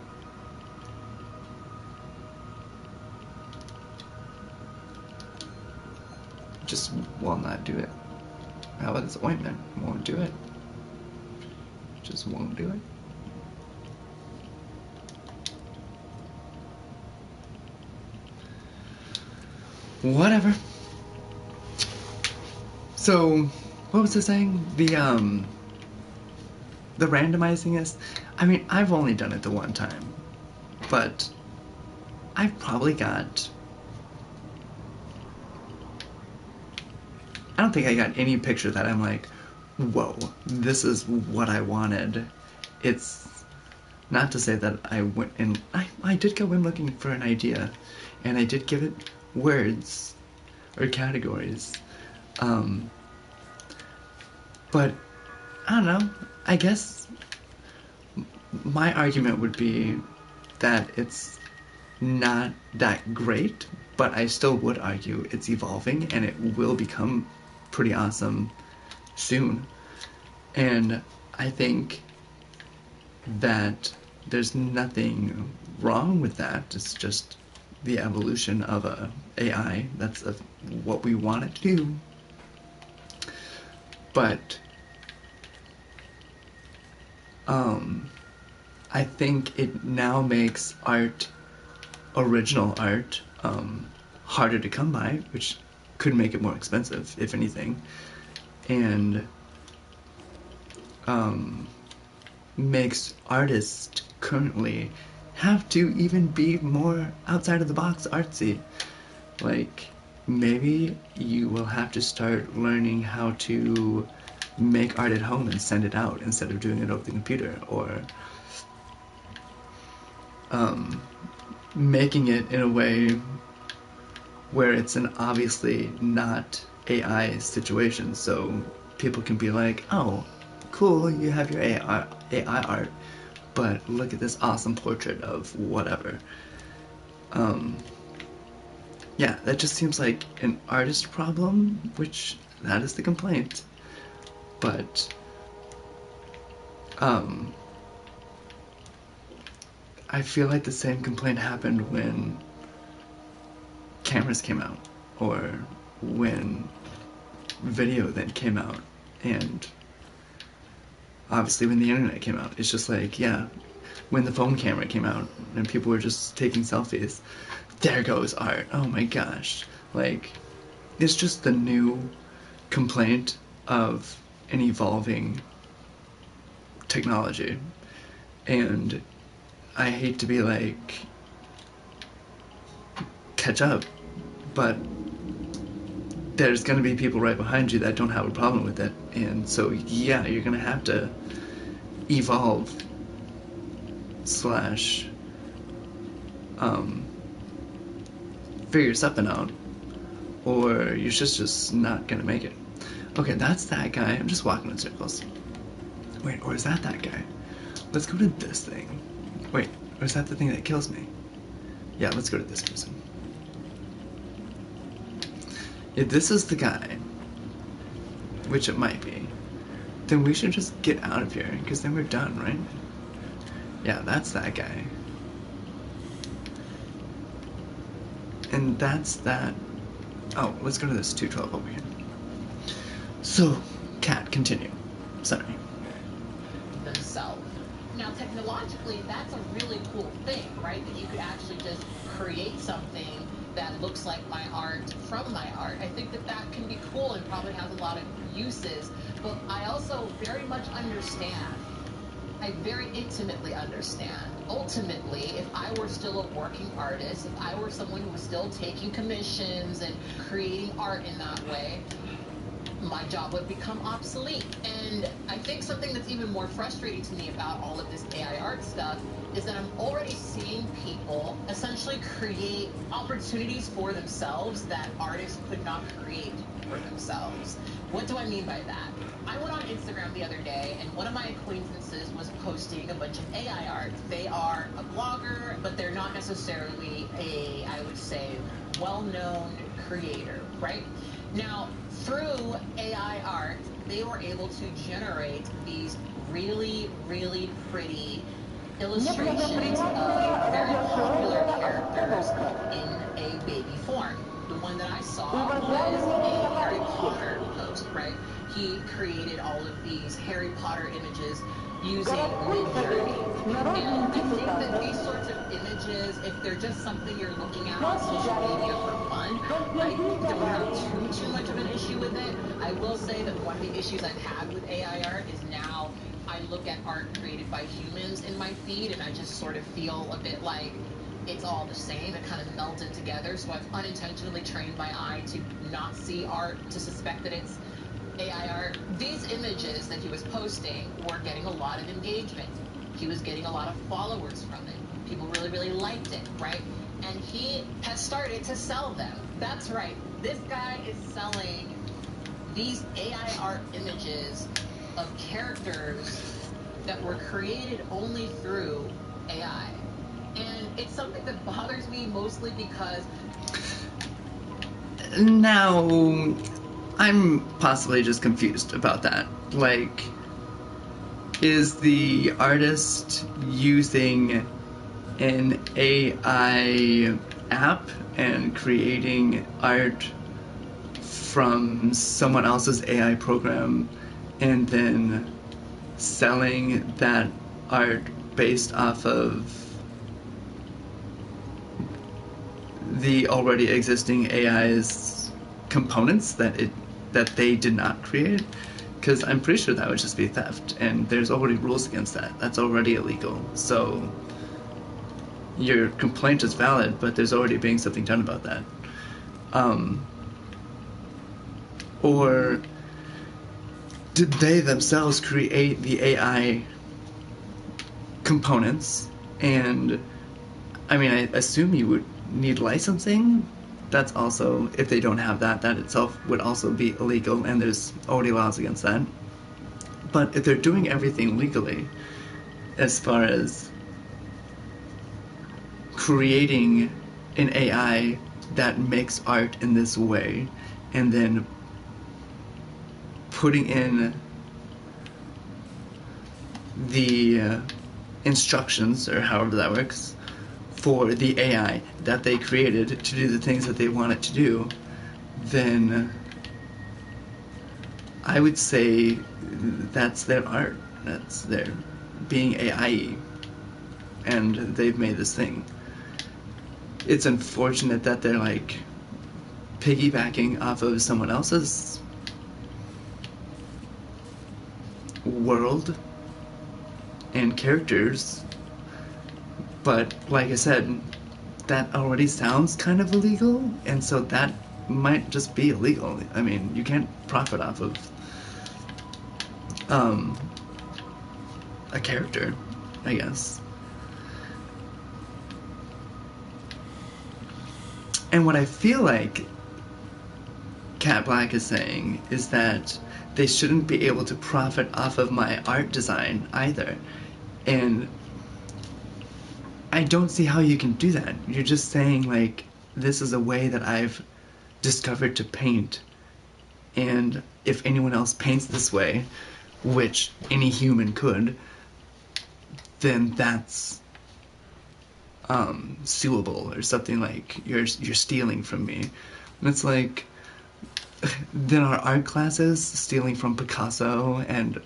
Just will not do it. How about this ointment? Won't do it. Just won't do it. Whatever. So, what was I saying? The randomizing is, I mean, I've only done it the one time, but I've probably got, I don't think I got any picture that I'm like, whoa, this is what I wanted. It's not to say that I went and, I did go in looking for an idea, and I did give it words or categories, but I don't know, I guess my argument would be that it's not that great, but I still would argue it's evolving and it will become pretty awesome soon. And I think that there's nothing wrong with that. It's just the evolution of a AI. That's what we want it to do. But I think it now makes art, original art, harder to come by, which could make it more expensive, if anything, and makes artists currently have to even be more outside of the box artsy. Like, maybe you will have to start learning how to make art at home and send it out instead of doing it over the computer, or making it in a way where it's an obviously not AI situation, so people can be like, oh, cool, you have your AI art, but look at this awesome portrait of whatever. Yeah, that just seems like an artist problem, which that is the complaint. But I feel like the same complaint happened when cameras came out, or when video then came out, and obviously when the internet came out. It's just like, yeah, when the phone camera came out and people were just taking selfies, there goes art. Oh my gosh. Like, it's just the new complaint of an evolving technology. And I hate to be like, catch up, but there's going to be people right behind you that don't have a problem with it. And so, yeah, you're going to have to evolve slash figure something out, or you're just not going to make it. Okay, that's that guy. I'm just walking in circles. Wait, or is that guy? Let's go to this thing. Wait, or is that the thing that kills me? Yeah, let's go to this person. If this is the guy, which it might be, then we should just get out of here, because then we're done, right? Yeah, that's that guy. And that's that. Oh, let's go to this 212 over here. So, Kat, continue. Sorry. Themselves. Now, technologically, that's a really cool thing, right? That you could actually just create something that looks like my art from my art. I think that can be cool and probably has a lot of uses, but I also very much understand I very intimately understand. Ultimately, if I were still a working artist, if I were someone who was still taking commissions and creating art in that way, my job would become obsolete. And I think something that's even more frustrating to me about all of this AI art stuff is that I'm already seeing people essentially create opportunities for themselves that artists could not create for themselves. What do I mean by that? I went on Instagram the other day, and one of my acquaintances was posting a bunch of AI art. They are a blogger, but they're not necessarily a, I would say, well-known creator, right? Now, through AI art, they were able to generate these really, really pretty illustrations of very popular characters in a baby form. The one that I saw was a Harry Potter post, right? He created all of these Harry Potter images using Midjourney. And I think that these sorts of images, if they're just something you're looking at on social media for fun, I don't have too much of an issue with it. I will say that one of the issues I've had with AI art is now I look at art created by humans in my feed and I just sort of feel a bit like it's all the same. It kind of melded together. So I've unintentionally trained my eye to not see art, to suspect that it's AI art. These images that he was posting were getting a lot of engagement. He was getting a lot of followers from it. People really, really liked it, right? And he has started to sell them. That's right. This guy is selling these AI art images of characters that were created only through AI. And it's something that bothers me mostly because... Now, I'm possibly just confused about that. Like, is the artist using an AI app and creating art from someone else's AI program and then selling that art based off of the already existing AI's components that they did not create? Because I'm pretty sure that would just be theft, and there's already rules against that. That's already illegal. So your complaint is valid, but there's already being something done about that. Or did they themselves create the AI components? And I mean, I assume you would need licensing. That's also, if they don't have that, that itself would also be illegal, and there's already laws against that. But if they're doing everything legally, as far as creating an AI that makes art in this way, and then putting in the instructions, or however that works, for the AI that they created to do the things that they want it to do, then I would say that's their art. That's their being AI, and they've made this thing. It's unfortunate that they're like piggybacking off of someone else's world and characters, but like I said, that already sounds kind of illegal, and so that might just be illegal. I mean, you can't profit off of a character, I guess. And what I feel like Cat Black is saying is that they shouldn't be able to profit off of my art design either. And I don't see how you can do that. You're just saying, like, this is a way that I've discovered to paint, and if anyone else paints this way, which any human could, then that's suable, or something like you're stealing from me. And it's like, then our art classes stealing from Picasso and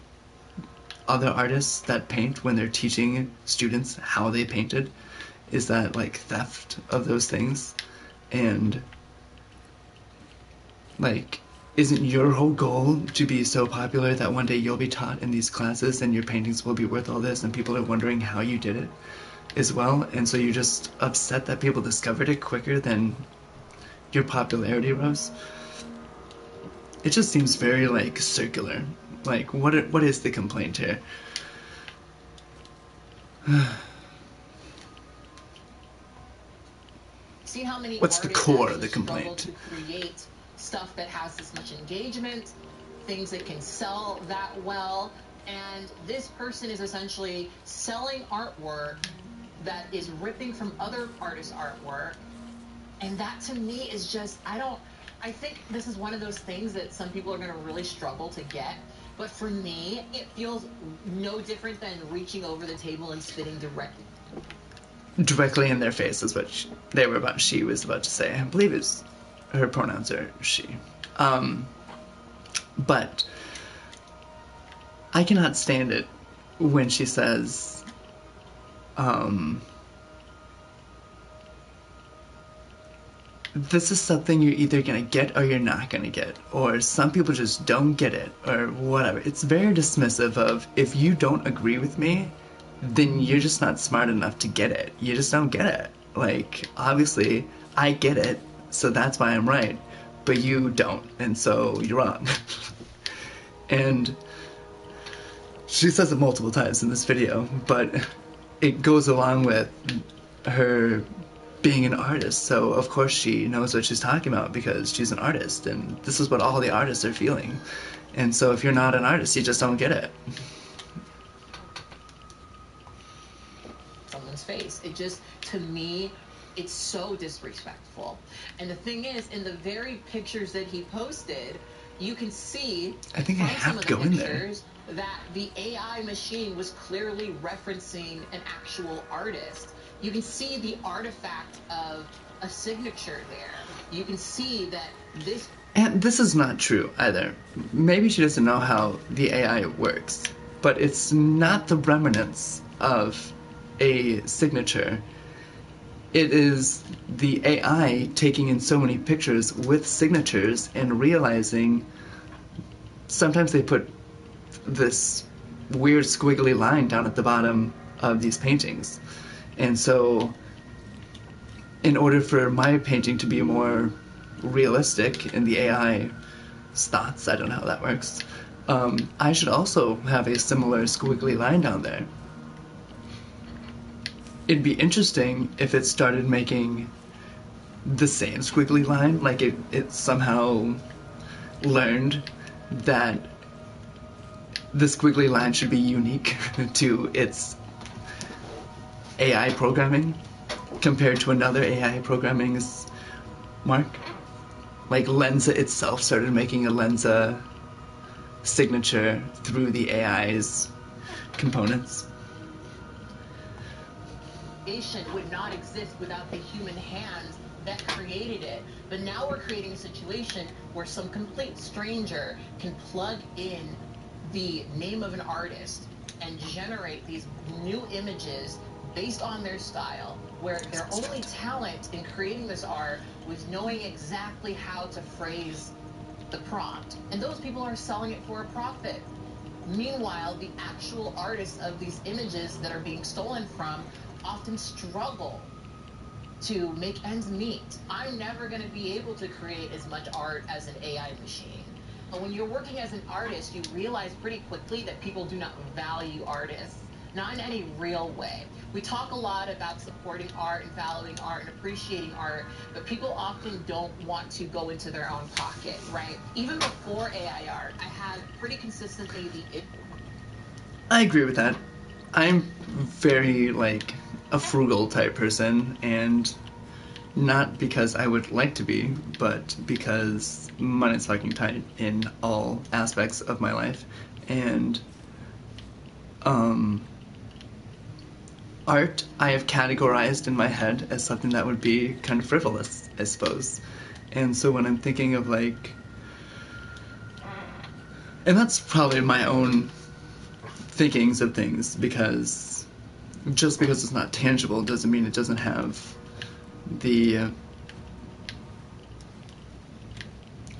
other artists that paint when they're teaching students how they painted? Is that like theft of those things? And like, isn't your whole goal to be so popular that one day you'll be taught in these classes and your paintings will be worth all this and people are wondering how you did it as well? And so you're just upset that people discovered it quicker than your popularity rose? It just seems very, like, circular. Like, what is the complaint here? See how many What's the artists core of the actually complaint? struggle to create stuff that has this much engagement, things that can sell that well, and this person is essentially selling artwork that is ripping from other artists' artwork, and that to me is just, I think this is one of those things that some people are going to really struggle to get, but for me, it feels no different than reaching over the table and spitting directly in their face is what she was about to say. I believe it's her pronouns are she. But I cannot stand it when she says, this is something you're either gonna get or you're not gonna get, or some people just don't get it, or whatever. It's very dismissive of, if you don't agree with me, then you're just not smart enough to get it. You just don't get it. Like, obviously, I get it, so that's why I'm right, but you don't, and so you're wrong. And she says it multiple times in this video, but it goes along with her being an artist, so of course she knows what she's talking about because she's an artist, and this is what all the artists are feeling. And so if you're not an artist, you just don't get it. Someone's face. It just, to me, it's so disrespectful. And the thing is, in the very pictures that he posted, you can see I think I have to go in there that the AI machine was clearly referencing an actual artist. You can see the artifact of a signature there. You can see that this... And this is not true either. Maybe she doesn't know how the AI works, but it's not the remnants of a signature. It is the AI taking in so many pictures with signatures and realizing sometimes they put this weird squiggly line down at the bottom of these paintings. And so in order for my painting to be more realistic in the AI's thoughts, I don't know how that works, I should also have a similar squiggly line down there. It'd be interesting if it started making the same squiggly line, like it somehow learned that the squiggly line should be unique to its AI programming compared to another AI programming's mark. Like Lensa itself started making a Lensa signature through the AI's components. Would not exist without the human hands that created it. But now we're creating a situation where some complete stranger can plug in the name of an artist and generate these new images based on their style, where their only talent in creating this art was knowing exactly how to phrase the prompt. And those people are selling it for a profit. Meanwhile, the actual artists of these images that are being stolen from often struggle to make ends meet. I'm never going to be able to create as much art as an AI machine. But when you're working as an artist, you realize pretty quickly that people do not value artists, not in any real way. We talk a lot about supporting art and valuing art and appreciating art, but people often don't want to go into their own pocket, right? Even before AI art, I had pretty consistently I agree with that. I'm very, like, a frugal type person, and not because I would like to be, but because money's fucking tight in all aspects of my life. And art I have categorized in my head as something that would be kind of frivolous, I suppose. And so when I'm thinking of, like, and that's probably my own thinkings of things, because just because it's not tangible doesn't mean it doesn't have the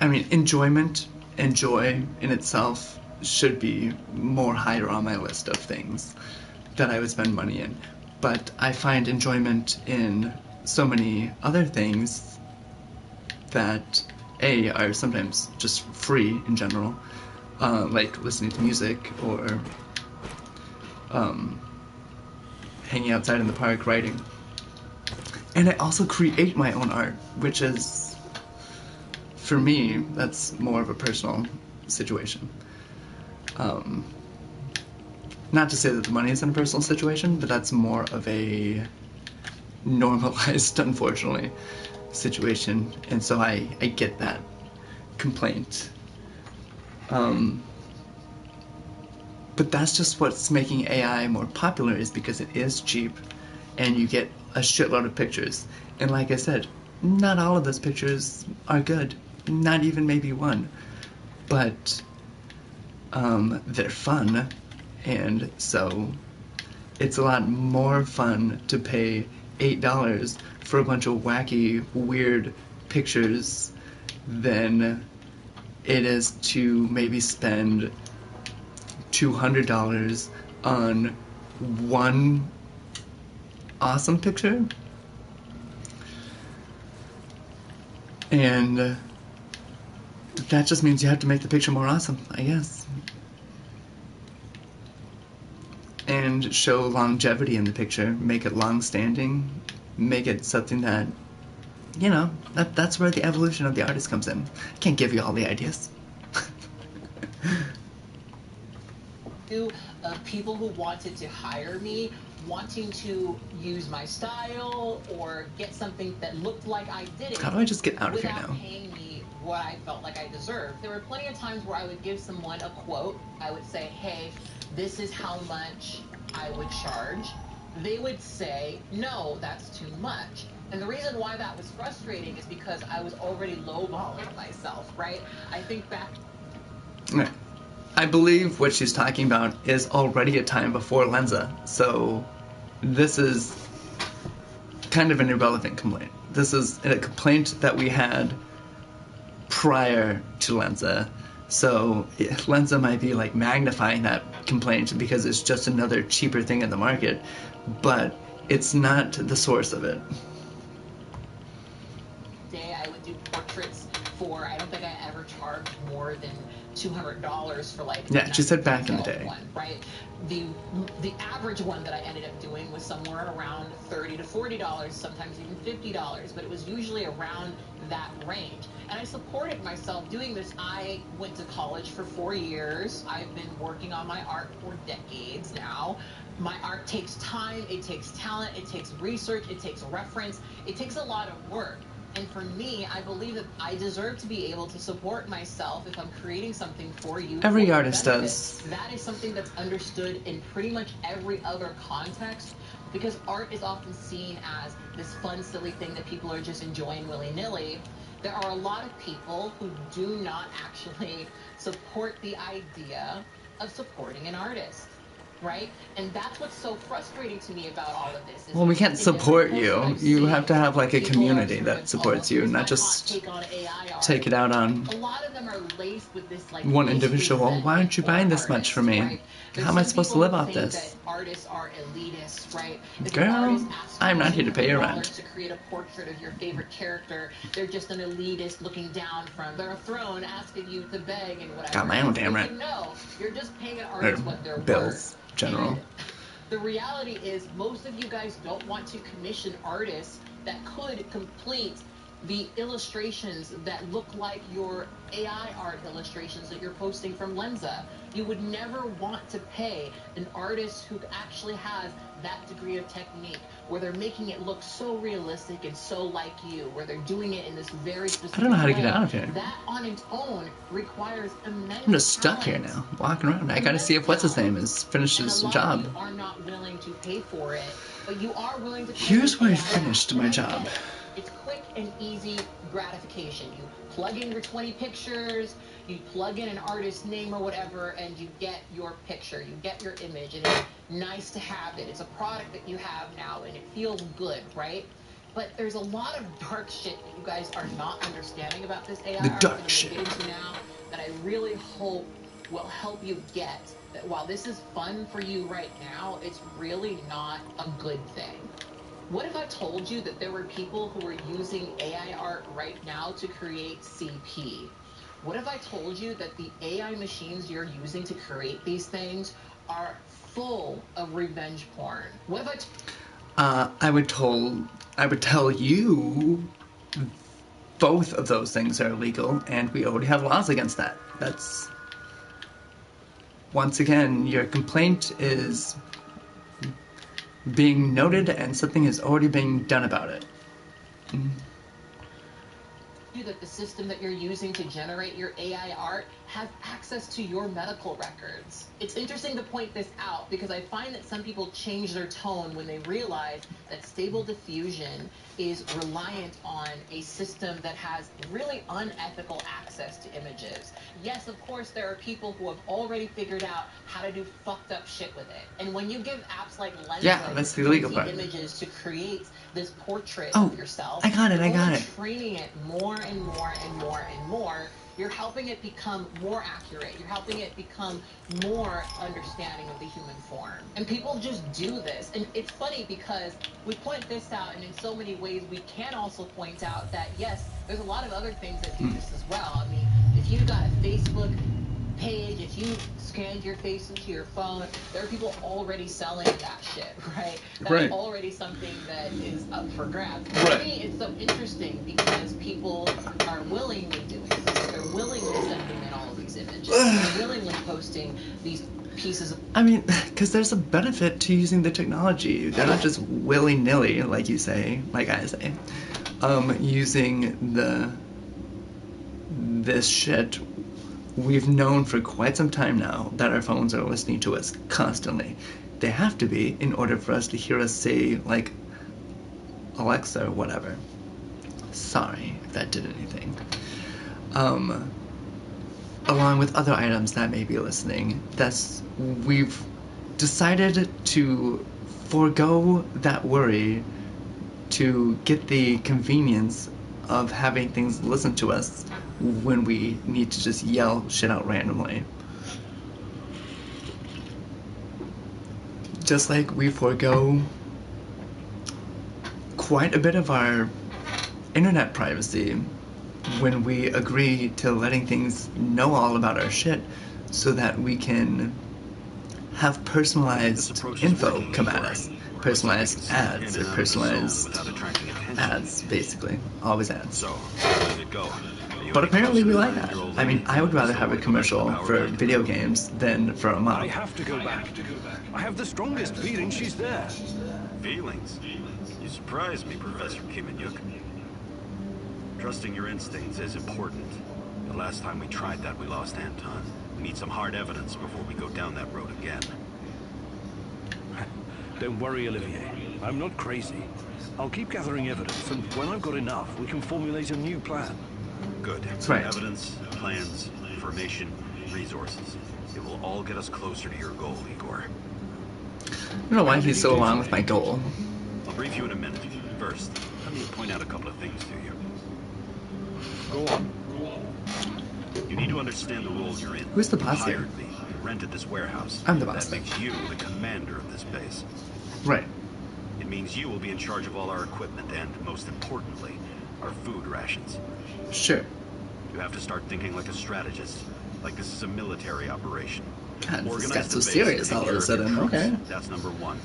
I mean, enjoyment and joy in itself should be more higher on my list of things that I would spend money in. But I find enjoyment in so many other things that, A, are sometimes just free in general, like listening to music or hanging outside in the park, writing. And I also create my own art, which is, for me, that's more of a personal situation. Not to say that the money isn't a personal situation, but that's more of a normalized, unfortunately, situation. And so I get that complaint. But that's just what's making AI more popular, is because it is cheap and you get a shitload of pictures. And like I said, not all of those pictures are good. Not even maybe one. But they're fun. And so it's a lot more fun to pay $8 for a bunch of wacky, weird pictures than it is to maybe spend $200 on one awesome picture. And that just means you have to make the picture more awesome, I guess. And show longevity in the picture, make it long-standing, make it something that, you know, that's where the evolution of the artist comes in. I can't give you all the ideas. People who wanted to hire me, wanting to use my style or get something that looked like I did it. How do I just get out of here now? Without paying me what I felt like I deserved. There were plenty of times where I would give someone a quote. I would say, hey, this is how much I would charge. They would say, no, that's too much. And the reason why that was frustrating is because I was already lowballing myself, right? I think back. Okay. I believe what she's talking about is already a time before Lenza, so this is kind of an irrelevant complaint. This is a complaint that we had prior to Lenza, so Lenza might be like magnifying that complaint because it's just another cheaper thing in the market, but it's not the source of it. I would do portraits for, I don't think I ever charged more than $200 for like. Yeah, she said back in the day. One, right? The average one that I ended up doing was somewhere around $30 to $40, sometimes even $50, but it was usually around that range. And I supported myself doing this. I went to college for 4 years. I've been working on my art for decades now. My art takes time, it takes talent, it takes research, it takes reference, it takes a lot of work. And for me, I believe that I deserve to be able to support myself if I'm creating something for you. Every artist does. That is something that's understood in pretty much every other context, because art is often seen as this fun, silly thing that people are just enjoying willy-nilly. There are a lot of people who do not actually support the idea of supporting an artist. Right? And that's what's so frustrating to me about all of this. Well, we can't support you. You have to have like a community that supports you, not just take it out on one individual. Why aren't you buying this much for me? How am I supposed to live off this? Artists are elitist, right? Girl, I'm not here to pay your rent. To create a portrait of your favorite character, they're just an elitist looking down from their throne, asking you to beg and whatever. Got my own damn rent. No, you're just paying an artist what they're bills. Worth. General. And the reality is most of you guys don't want to commission artists that could complete the illustrations that look like your AI art illustrations that you're posting from Lenza. You would never want to pay an artist who actually has that degree of technique, where they're making it look so realistic and so like you, where they're doing it in this very specific I don't know how to get way. out of here. That on its own requires immense I'm just stuck talent. here now, walking around. I gotta see if what's his name has finished his job. You are not willing to pay for it, but you are willing to pay. Here's where I finished my job. It's quick and easy gratification. You plug in your 20 pictures, you plug in an artist's name or whatever, and you get your picture, you get your image, and it's nice to have it. It's a product that you have now, and it feels good, right? But there's a lot of dark shit that you guys are not understanding about this AI The art dark that I'm shit. going to get into now that I really hope will help you get that while this is fun for you right now, it's really not a good thing. What if I told you that there were people who were using AI art right now to create CP? What if I told you that the AI machines you're using to create these things are full of revenge porn? What if I would tell you both of those things are illegal, and we already have laws against that. That's, once again, your complaint is being noted and something is already being done about it. that the system that you're using to generate your AI art has access to your medical records. It's interesting to point this out because I find that some people change their tone when they realize that Stable Diffusion is reliant on a system that has really unethical access to images. Yes, of course, there are people who have already figured out how to do fucked up shit with it. And when you give apps like Lensway That's the illegal 20 part. images to create this portrait Oh, of yourself, I got it, you're I got only it. training it more and more and more and more. You're helping it become more accurate. You're helping it become more understanding of the human form. And people just do this. And it's funny because we point this out, and in so many ways, we can also point out that, yes, there's a lot of other things that do this as well. I mean, if you've got a Facebook page, if you scanned your face into your phone, there are people already selling that shit, right? That's Right. already something that is up for grabs. Right. For me, it's so interesting because people are willingly doing this. They're willingly sending in all of these images. They're willingly posting these pieces of... I mean, because there's a benefit to using the technology. They're not just willy-nilly, like you say, like I say, using this shit. We've known for quite some time now that our phones are listening to us constantly. They have to be in order for us to hear us say, like, Alexa or whatever. Sorry if that did anything. Along with other items that may be listening, we've decided to forego that worry to get the convenience of having things listen to us when we need to just yell shit out randomly. Just like we forego quite a bit of our internet privacy when we agree to letting things know all about our shit so that we can have personalized info come at us. Personalized ads, or personalized ads, basically. Always ads. So, how does it go? But apparently we like that. I mean, I would rather have a commercial for video games than for a mom. I have to go back. I have the strongest feeling she's there. Feelings? You surprise me, Professor Kimanyuk. Trusting your instincts is important. The last time we tried that, we lost Anton. We need some hard evidence before we go down that road again. Don't worry, Olivier. I'm not crazy. I'll keep gathering evidence, and when I've got enough, we can formulate a new plan. Good. Right. Evidence, plans, information, resources. It will all get us closer to your goal, Igor. I don't know why he's so along with my goal. I'll brief you in a minute. First, let me point out a couple of things to you. Go on. You need to understand the role you're in. Who's the You boss here? hired me. You rented this warehouse. I'm the boss. That makes you the commander of this base. Right. It means you will be in charge of all our equipment and, most importantly, our food rations. Sure. You have to start thinking like a strategist, like this is a military operation. God, this Organize got the so base serious to take all of a care your sudden. troops. Okay. That's number one.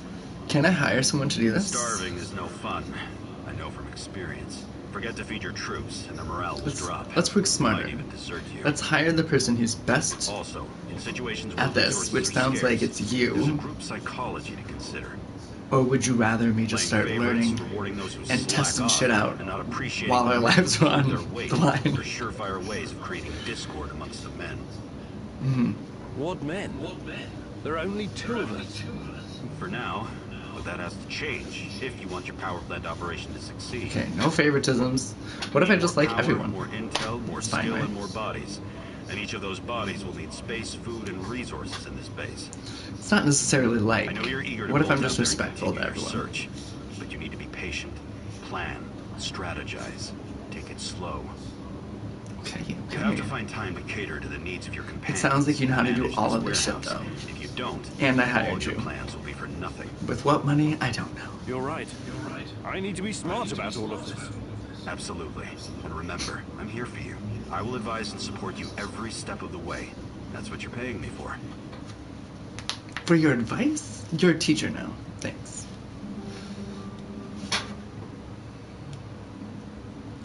Can I hire someone to do this? Starving is no fun. I know from experience. Forget to feed your troops, and their morale will drop. Let's work They smarter. might even desert you. Let's hire the person who's best Also, in situations where at this, resources which are sounds scarce, like it's there's a you. group psychology to consider. Or would you rather me just start Playing favorites, learning rewarding those who and slack testing off, shit out and not appreciating while our those lives who are on pull their weight the line? are surefire ways of creating discord amongst the men. Mm-hmm. What men? There are only two of us. For now, but that has to change if you want your power-led operation to succeed. Okay, no favoritisms. What if I just like More power, everyone? More intel, more It's skill, fine, right? and more bodies. And each of those bodies will need space, food, and resources in this base. It's not necessarily like. I know you're eager to What if bolt I'm just out there and respectful to continue your everyone? Search, but you need to be patient. plan, strategize, take it slow. Okay. You have to find time to cater to the needs of your It companions. sounds like you know how to do Manage all this of this shit, warehouse. though. If you don't, And I all hired of your you. plans will be for nothing. With what money? I don't know. You're right. I need to be smart about all of this. Absolutely. And remember, I'm here for you. I will advise and support you every step of the way. That's what you're paying me for. For your advice? You're a teacher now. Thanks.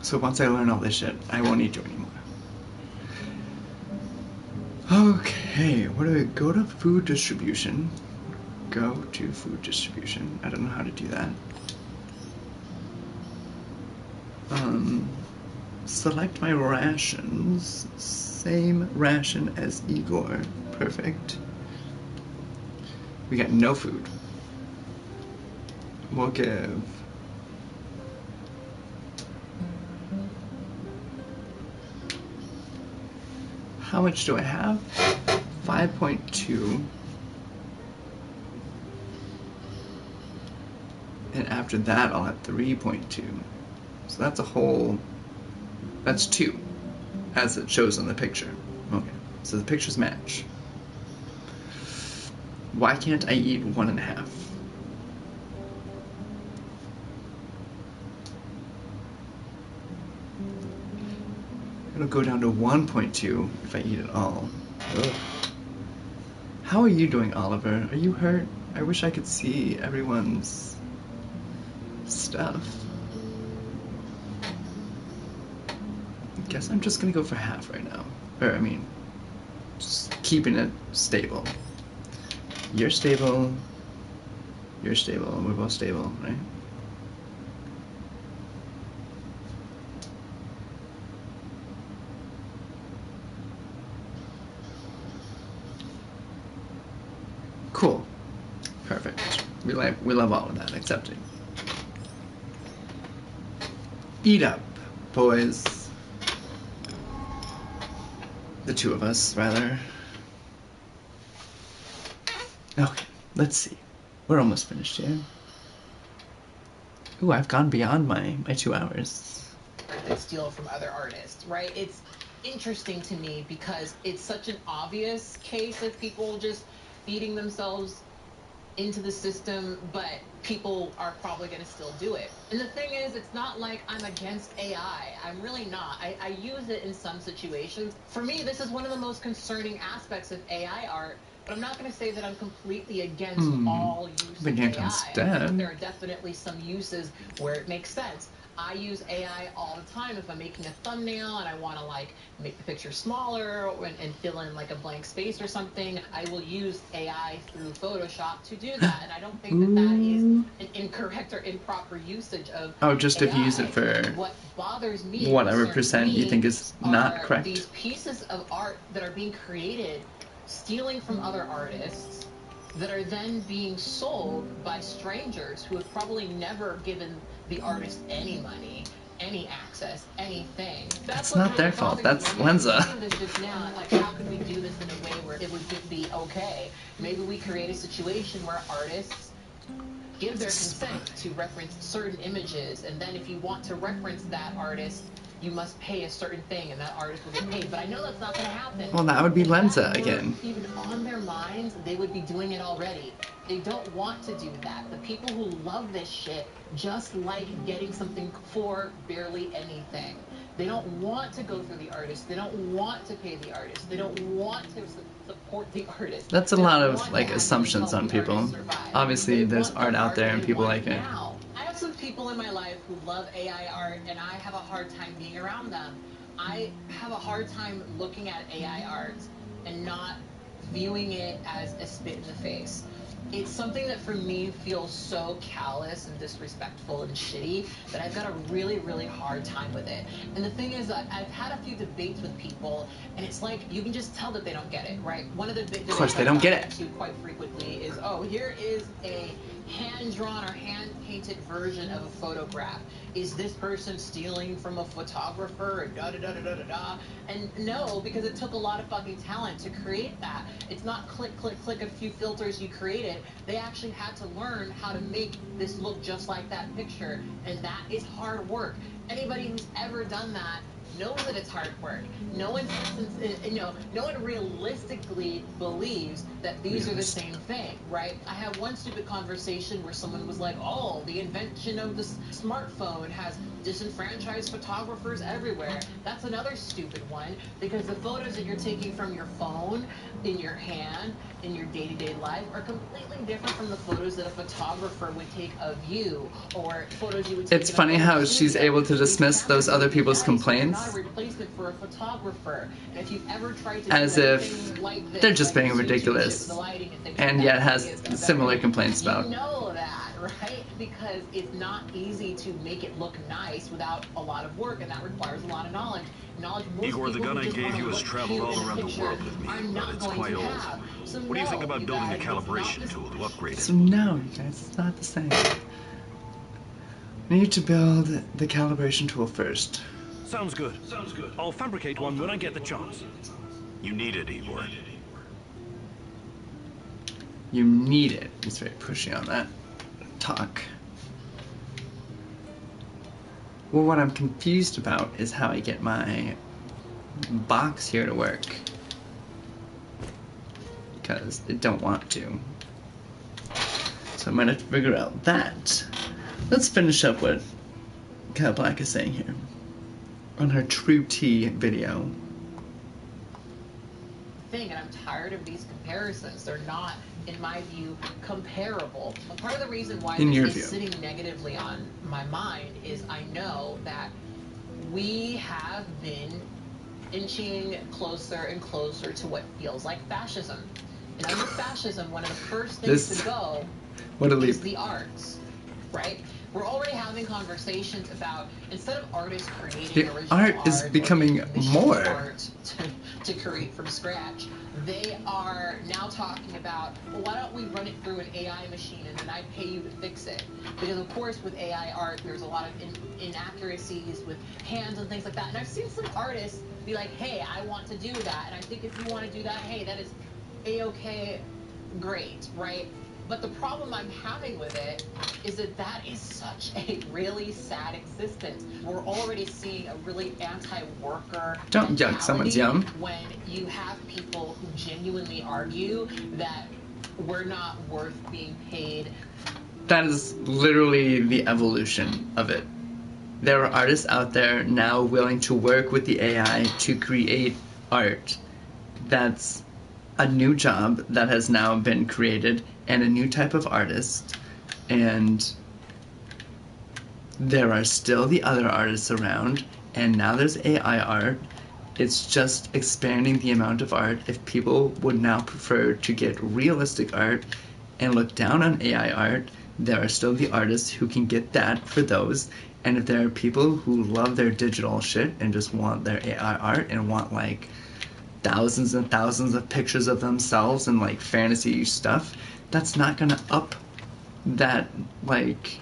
So once I learn all this shit, I won't need you anymore. Okay, where do I go? To food distribution. Go to food distribution. I don't know how to do that. Select my rations. Same ration as Igor. Perfect. We got no food. We'll give... How much do I have? 5.2. And after that, I'll have 3.2. So that's a whole... That's 2, as it shows on the picture. Okay, so the pictures match. Why can't I eat 1.5? It'll go down to 1.2 if I eat it all. Ugh. How are you doing, Oliver? Are you hurt? I wish I could see everyone's stuff. I guess I'm just gonna go for half right now. Or, I mean, just keeping it stable. You're stable. You're stable. We're both stable, right? Cool. Perfect. We love all of that, except it. Eat up, boys. The two of us, rather. Okay, let's see. We're almost finished here. Ooh, I've gone beyond my 2 hours. That steal from other artists, right? It's interesting to me because it's such an obvious case of people just feeding themselves into the system, but people are probably going to still do it. And the thing is, it's not like I'm against AI. I'm really not. I use it in some situations. For me, this is one of the most concerning aspects of AI art, but I'm not going to say that I'm completely against all use of AI. I think there are definitely some uses where it makes sense. I use AI all the time if I'm making a thumbnail and I want to like make the picture smaller and fill in like a blank space or something. I will use AI through Photoshop to do that, and I don't think that that is an incorrect or improper usage of just AI. if you use it for what bothers me, whatever percent you think is not correct. These pieces of art that are being created, stealing from other artists, that are then being sold by strangers who have probably never given the artist any money, any access, anything. That's not their fault. That's Lenza. Like, how could we do this in a way where it would be okay? Maybe we create a situation where artists give their consent to reference certain images, and then if you want to reference that artist, you must pay a certain thing, and that artist will get paid. But I know that's not going to happen. Well, that would be Lenza again. Even on their minds, they would be doing it already. They don't want to do that. The people who love this shit just like getting something for barely anything. They don't want to go through the artist. They don't want to pay the artist. They don't want to support the artist. That's a lot of like assumptions on people. Obviously, there's art out there and people like it. I have some people in my life who love AI art, and I have a hard time being around them. I have a hard time looking at AI art and not viewing it as a spit in the face. It's something that for me feels so callous and disrespectful and shitty that I've got a really, really hard time with it. And the thing is, I've had a few debates with people, and it's like you can just tell that they don't get it, right? One of the big debates they don't get it. to quite frequently is, oh, here is a hand-drawn or hand-painted version of a photograph. Is this person stealing from a photographer? Or da-da-da-da-da-da-da? And no, because it took a lot of fucking talent to create that. It's not click, click, click, a few filters, you create it. They actually had to learn how to make this look just like that picture, and that is hard work. Anybody who's ever done that knows that it's hard work. No one realistically believes that these are the same thing, right? I had one stupid conversation where someone was like, oh, the invention of the smartphone has disenfranchised photographers everywhere. That's another stupid one, because the photos that you're taking from your phone, in your hand, in your day-to-day life, are completely different from the photos that a photographer would take of you, or photos you would take. It's funny how she's able to dismiss those other people's complaints Not a replacement for a photographer. And if you've ever tried to as if they're just being ridiculous, and yet has similar complaints about. You know that, right? Because it's not easy to make it look nice without a lot of work, and that requires a lot of knowledge. Igor, the gun I gave you has traveled all around the world with me, but it's quite old. What do you think about building a calibration tool to upgrade it? So no, you guys, it's not the same. We need to build the calibration tool first. Sounds good. I'll fabricate one when I get the chance. You need it, Igor. You need it. He's very pushy on that talk. Well, what I'm confused about is how I get my box here to work. Because it don't want to. So I'm gonna figure out that. Let's finish up what Cat Black is saying here. On her True Tea video. And I'm tired of these comparisons. They're not, in my view, comparable. And part of the reason why this is sitting negatively on my mind is I know that we have been inching closer and closer to what feels like fascism. And under fascism, one of the first things to go is the arts, right? We're already having conversations about, instead of artists creating original art is becoming more art to create from scratch, they are now talking about, well, why don't we run it through an AI machine and then I pay you to fix it? Because of course with AI art there's a lot of inaccuracies with hands and things like that. And I've seen some artists be like, hey, I want to do that. And I think if you want to do that, hey, that is A-okay, great, right? But the problem I'm having with it is that that is such a really sad existence. We're already seeing a really anti-worker Don't yuck someone's yum. When you have people who genuinely argue that we're not worth being paid. That is literally the evolution of it. There are artists out there now willing to work with the AI to create art. That's a new job that has now been created, and a new type of artist, and there are still the other artists around, and now there's AI art. It's just expanding the amount of art. If people would now prefer to get realistic art and look down on AI art, there are still the artists who can get that for those. And if there are people who love their digital shit and just want their AI art and want like thousands and thousands of pictures of themselves and like fantasy stuff, that's not gonna up that like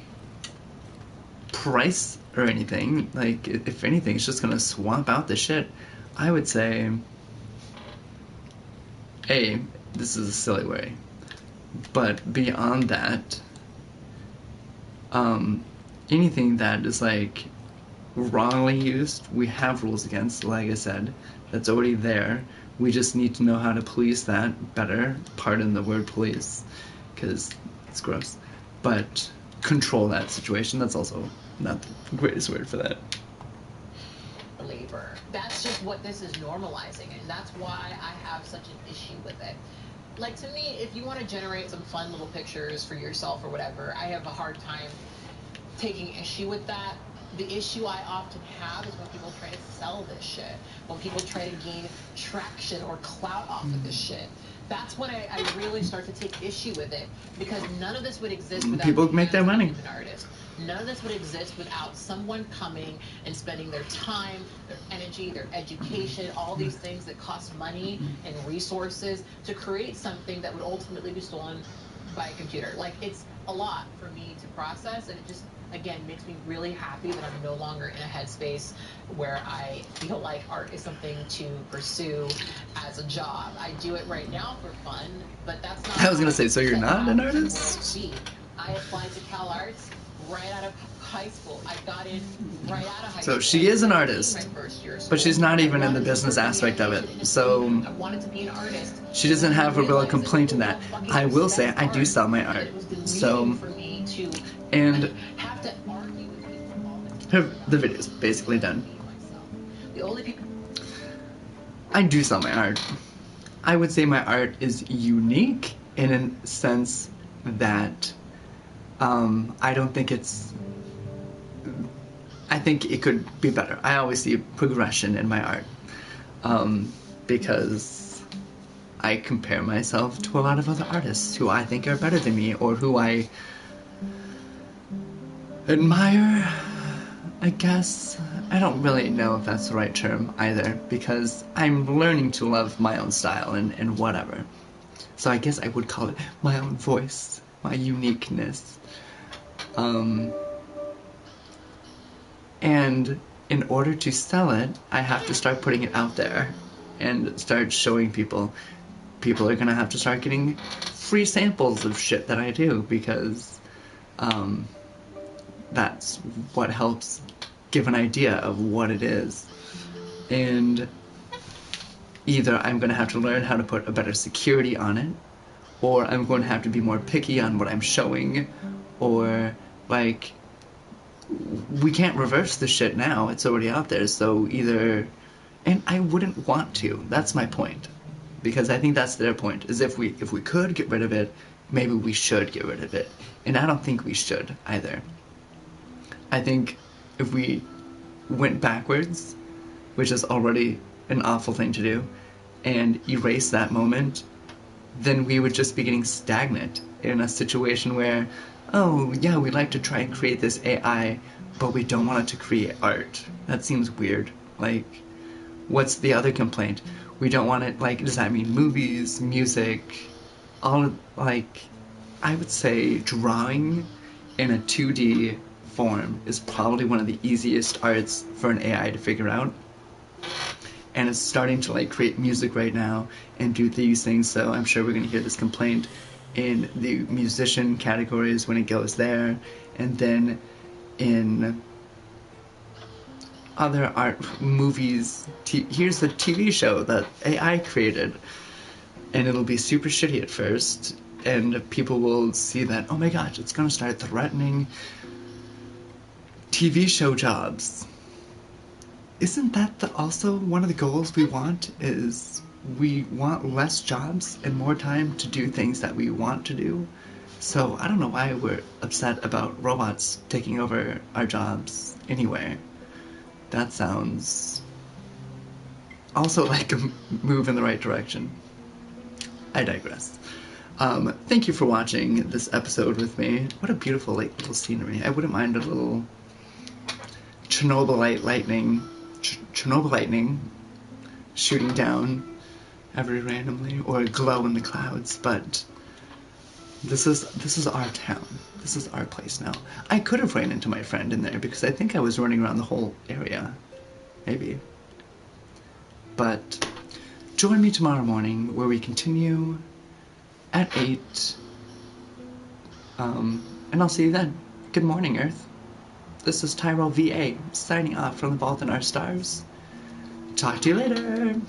price or anything. Like if anything, it's just gonna swamp out the shit. I would say, A, this is a silly way, but beyond that, anything that is like wrongly used, we have rules against, like I said. That's already there. We just need to know how to police that better. Pardon the word police, because it's gross. But control that situation. That's also not the greatest word for that. Labor. That's just what this is normalizing, and that's why I have such an issue with it. Like, to me, if you want to generate some fun little pictures for yourself or whatever, I have a hard time taking issue with that. The issue I often have is when people try to sell this shit, when people try to gain traction or clout off of this shit. That's when I really start to take issue with it, because none of this would exist without people make their money. An artist. None of this would exist without someone coming and spending their time, their energy, their education, all these things that cost money and resources to create something that would ultimately be stolen by a computer. Like, it's a lot for me to process, and it just, again, makes me really happy that I'm no longer in a headspace where I feel like art is something to pursue as a job. I do it right now for fun, but that's not... I was gonna say, so you're not an artist? I applied to Cal Arts right out of high school. I got in right out of high school. So she is an artist, but she's not even in the business aspect of it. So I wanted to be an artist. she doesn't have a real complaint in that. I will say I do sell my art. So, and the video's basically done. I do sell my art. I would say my art is unique in a sense that I don't think it's... I think it could be better. I always see progression in my art because I compare myself to a lot of other artists who I think are better than me or who I admire, I guess. I don't really know if that's the right term either, because I'm learning to love my own style and whatever. So I guess I would call it my own voice, my uniqueness. And in order to sell it, I have to start putting it out there and start showing people. People are gonna have to start getting free samples of shit that I do, because that's what helps give an idea of what it is. And either I'm gonna have to learn how to put a better security on it, or I'm going to have to be more picky on what I'm showing, or like, we can't reverse the shit now, it's already out there, so either... And I wouldn't want to, that's my point. Because I think that's their point, is if we could get rid of it, maybe we should get rid of it. And I don't think we should, either. I think if we went backwards, which is already an awful thing to do, and erase that moment, then we would just be getting stagnant in a situation where, oh, yeah, we'd like to try and create this AI, but we don't want it to create art. That seems weird. Like, what's the other complaint? We don't want it, like, does that mean movies, music, all, like, I would say drawing in a 2D form is probably one of the easiest arts for an AI to figure out. And it's starting to, like, create music right now and do these things, so I'm sure we're going to hear this complaint in the musician categories when it goes there, and then in other art, movies. Here's the TV show that AI created, and it'll be super shitty at first, and people will see that, oh my gosh, it's going to start threatening TV show jobs. Isn't that also one of the goals we want, is we want less jobs and more time to do things that we want to do? So I don't know why we're upset about robots taking over our jobs anyway. That sounds also like a move in the right direction. I digress. Thank you for watching this episode with me. What a beautiful, like, little scenery. I wouldn't mind a little Chernobylite lightning shooting down every randomly, or a glow in the clouds, but this is our town. This is our place now. I could have ran into my friend in there because I think I was running around the whole area. Maybe. But join me tomorrow morning where we continue at 8. And I'll see you then. Good morning, Earth. This is Tyrell VA, signing off from the Vault in Our Stars. Talk to you later!